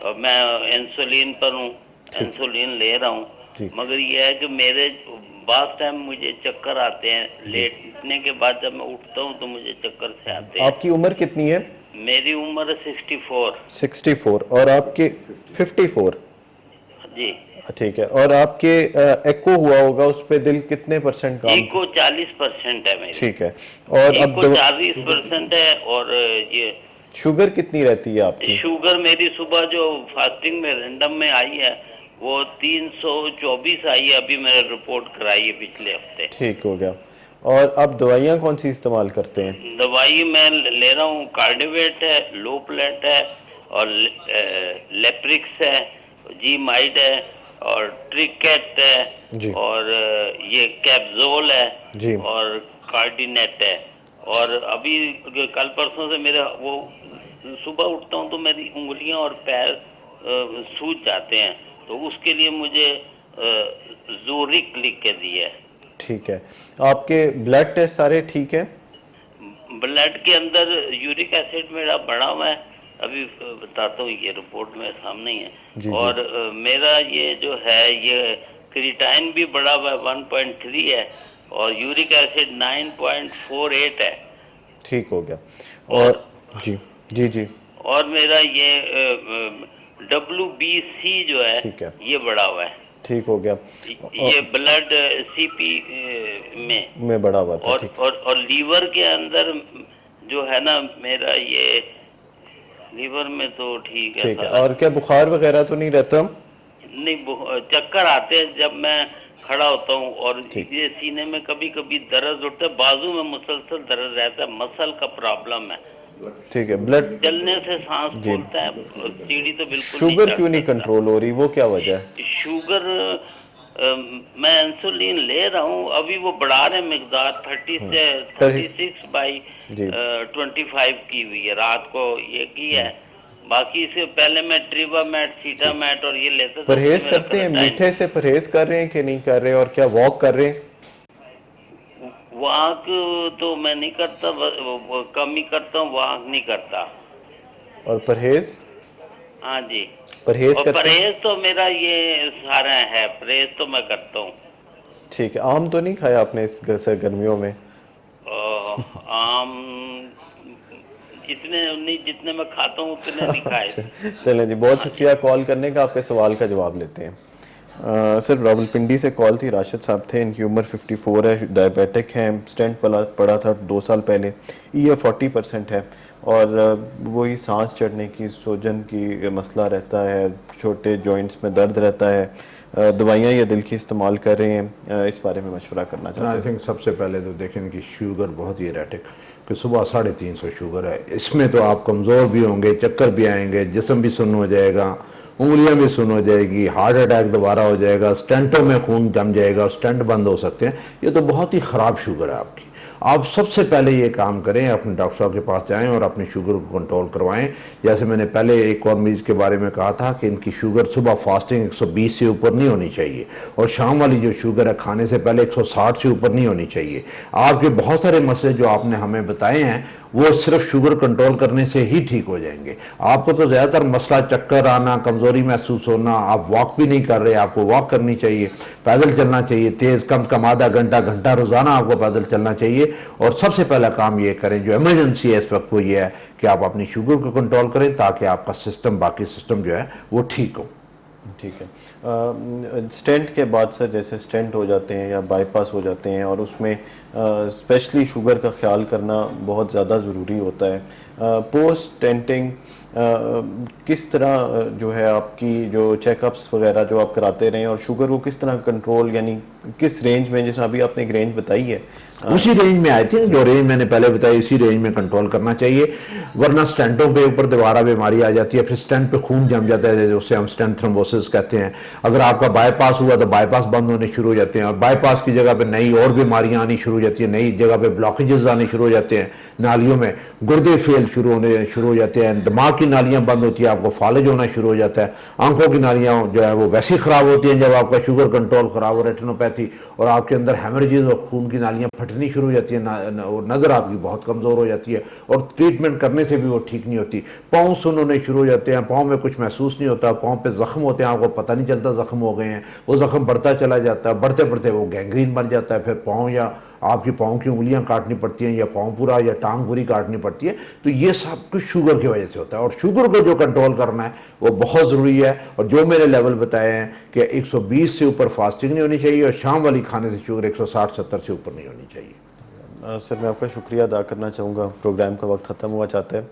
और मैं इंसुलिन पर हूँ, इंसुलिन ले रहा हूँ, मगर ये है कि मेरे बाद टाइम मुझे चक्कर आते हैं, लेटने के बाद जब मैं उठता हूँ तो मुझे चक्कर से आते हैं। आपकी उम्र कितनी है? मेरी उम्र 64। 64 और आपके 54? जी ठीक है, और आपके एको हुआ होगा, उस पे दिल कितने % काम? एको 40% है मेरी। ठीक है, और अब 40% है। और ये शुगर कितनी रहती है आपकी? शुगर मेरी सुबह जो फास्टिंग में रैंडम में आई है वो 324 आई है, अभी मैंने रिपोर्ट कराई है पिछले हफ्ते। ठीक हो गया। और अब दवाइयाँ कौन सी इस्तेमाल करते हैं? दवाई मैं ले रहा हूँ, कार्डिवेट है, लोप्लेट है और लेप्रिक्स है, जी-माइड है और ट्रिकेट है और ये कैप्जोल है जी। और कार्डिनेट है। और अभी कल परसों से मेरा वो सुबह उठता हूँ तो मेरी उंगलियां और पैर सूज जाते हैं, तो उसके लिए मुझे ज़ोरिक लिख के दिया है। ठीक है, आपके ब्लड टेस्ट सारे ठीक है? ब्लड के अंदर यूरिक एसिड मेरा बढ़ा हुआ है, अभी बताता हूँ, ये रिपोर्ट में सामने ही है जी, और मेरा ये जो है ये क्रिएटाइन भी बढ़ा हुआ है 1.3 है और यूरिक एसिड 9.48 है। ठीक हो गया। और जी जी जी, और मेरा ये WBC जो है ये बढ़ा हुआ है। ठीक हो गया। ये ब्लड CP में बढ़ा हुआ था। और लीवर के अंदर जो है ना मेरा ये लीवर में तो ठीक है। ठीक है, और क्या बुखार वगैरह तो नहीं रहता? नहीं, चक्कर आते हैं जब मैं खड़ा होता हूँ और ये सीने में कभी कभी दर्द उठता है, बाजू में मुसलसल दर्द रहता है, मसल का प्रॉब्लम है। ठीक है, ब्लड चलने से सांस फूलता है, सीढ़ी तो बिल्कुल शुगर क्यों नहीं कंट्रोल हो रही, वो क्या वजह है? शुगर मैं इंसुलिन ले रहा हूँ, अभी वो बढ़ा रहे हैं मिकदार 30 से 36/25 की हुई है, रात को ये की है। बाकी इससे पहले मैं ट्रिवामेट, सीटामेट और ये लेता था। परहेज करते हैं, मीठे से परहेज कर रहे हैं कि नहीं कर रहे, और क्या वॉक कर रहे हैं? वॉक तो मैं नहीं करता, वो कम ही करता हूँ, वॉक नहीं करता। और परहेज? हाँ जी, परहेज और करते हैं? परहेज तो मेरा ये सारा है, परहेज तो मैं करता हूँ। ठीक है। आम तो नहीं खाया आपने इस गर्मियों में? आम इतने नहीं, जितने मैं खाता हूँ उतने नहीं खाए। चलें जी, बहुत शुक्रिया कॉल करने का। आपके सवाल का जवाब लेते हैं। सर, रावलपिंडी से कॉल थी, राशिद साहब थे, इनकी उम्र 54 है, डायबिटिक हैं, स्टेंट पड़ा था 2 साल पहले, ये 40% है, और वही सांस चढ़ने की, सूजन की मसला रहता है, छोटे जॉइंट्स में दर्द रहता है, दवाइयाँ ये दिल की इस्तेमाल कर रहे हैं, इस बारे में मशवरा करना चाहते हैं। आई थिंक सबसे पहले तो देखें इनकी शुगर बहुत ही एरेटिक, कि सुबह 350 शुगर है। इसमें तो आप कमज़ोर भी होंगे, चक्कर भी आएंगे, जिस्म भी सुन्न हो जाएगा, उंगलियां भी सुन्न हो जाएगी, हार्ट अटैक दोबारा हो जाएगा, स्टेंटों में खून जम जाएगा, स्टेंट बंद हो सकते हैं। ये तो बहुत ही ख़राब शुगर है आपकी। आप सबसे पहले ये काम करें, अपने डॉक्टर साहब के पास जाएं और अपनी शुगर को कंट्रोल करवाएं। जैसे मैंने पहले एक और मरीज के बारे में कहा था कि इनकी शुगर सुबह फास्टिंग 120 से ऊपर नहीं होनी चाहिए, और शाम वाली जो शुगर है खाने से पहले 160 से ऊपर नहीं होनी चाहिए। आपके बहुत सारे मसले जो आपने हमें बताए हैं वो सिर्फ शुगर कंट्रोल करने से ही ठीक हो जाएंगे। आपको तो ज़्यादातर मसला चक्कर आना, कमज़ोरी महसूस होना, आप वॉक भी नहीं कर रहे, आपको वॉक करनी चाहिए, पैदल चलना चाहिए तेज़, कम से कम आधा घंटा रोज़ाना आपको पैदल चलना चाहिए। और सबसे पहला काम ये करें, जो इमरजेंसी है इस वक्त, वो ये है कि आप अपनी शुगर को कंट्रोल करें ताकि आपका सिस्टम, बाकी सिस्टम जो है वो ठीक हो। ठीक है। स्टेंट के बाद सर, जैसे स्टेंट हो जाते हैं या बाईपास हो जाते हैं, और उसमें स्पेशली शुगर का ख्याल करना बहुत ज़्यादा ज़रूरी होता है। पोस्ट स्टेंटिंग किस तरह जो है आपकी जो चेकअप्स वगैरह जो आप कराते रहें, और शुगर को किस तरह कंट्रोल, यानी किस रेंज में, जैसे अभी आपने एक रेंज बताई है, उसी रेंज में आई थी जो रेंज मैंने पहले बताई, इसी रेंज में कंट्रोल करना चाहिए। वरना स्टेंटों पे ऊपर दोबारा बीमारी आ जाती है, फिर स्टेंट पे खून जम जाता है, उससे हम स्टेंट थ्रोम्बोसिस कहते हैं। अगर आपका बाईपास हुआ तो बाईपास बंद होने शुरू हो जाते हैं, और बाईपास की जगह पे नई और बीमारियां आनी शुरू हो जाती हैं, नई जगह पे ब्लॉकेजेस आने शुरू हो जाते हैं, नालियों में गुर्दे फेल शुरू हो जाते हैं, दिमाग की नालियां बंद होती है, आपको फालिज होना शुरू हो जाता है, आंखों की नालियां जो है वो वैसी खराब होती हैं जब आपका शुगर कंट्रोल खराब हो, रेटिनोपैथी, और आपके अंदर हेमरेजेस और खून की नालियां फटनी शुरू हो जाती है, और नज़र आपकी बहुत कमज़ोर हो जाती है, और ट्रीटमेंट करने से भी वो ठीक नहीं होती। पाँव सुन्न होने शुरू हो जाते हैं, पाँव में कुछ महसूस नहीं होता, पाँव पे ज़ख्म होते हैं, आपको पता नहीं चलता ज़ख्म हो गए हैं, वो ज़ख्म बढ़ता चला जाता है, बढ़ते बढ़ते वो गैंग्रीन बन जाता है, फिर पाँव या आपकी पाँव की उंगलियां काटनी पड़ती हैं, या पाँव पूरा या टांग पूरी काटनी पड़ती है। तो ये सब कुछ शुगर की वजह से होता है, और शुगर को जो कंट्रोल करना है वो बहुत ज़रूरी है। और जो मैंने लेवल बताए हैं कि 120 से ऊपर फास्टिंग नहीं होनी चाहिए, और शाम वाली खाने से शुगर 160-70 से ऊपर नहीं होनी चाहिए। सर, मैं आपका शुक्रिया अदा करना चाहूँगा। प्रोग्राम का वक्त ख़त्म हुआ चाहता है।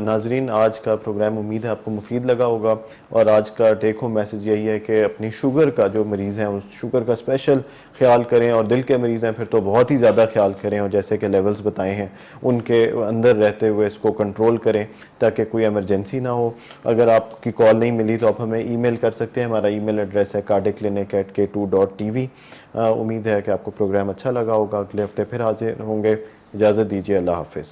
नाजरीन, आज का प्रोग्राम उम्मीद है आपको मुफीद लगा होगा, और आज का टेक होम मैसेज यही है कि अपनी शुगर का, जो मरीज़ हैं उस शुगर का स्पेशल ख्याल करें, और दिल के मरीज़ हैं फिर तो बहुत ही ज़्यादा ख्याल करें, और जैसे कि लेवल्स बताए हैं उनके अंदर रहते हुए इसको कंट्रोल करें ताकि कोई एमरजेंसी ना हो। अगर आपकी कॉल नहीं मिली तो आप हमें ईमेल कर सकते हैं, हमारा ईमेल एड्रेस है cardiaclinic@k2.tv। उम्मीद है कि आपको प्रोग्राम अच्छा लगा होगा। अगले हफ्ते फिर हाजिर होंगे। इजाज़त दीजिए, अल्लाह हाफिज़।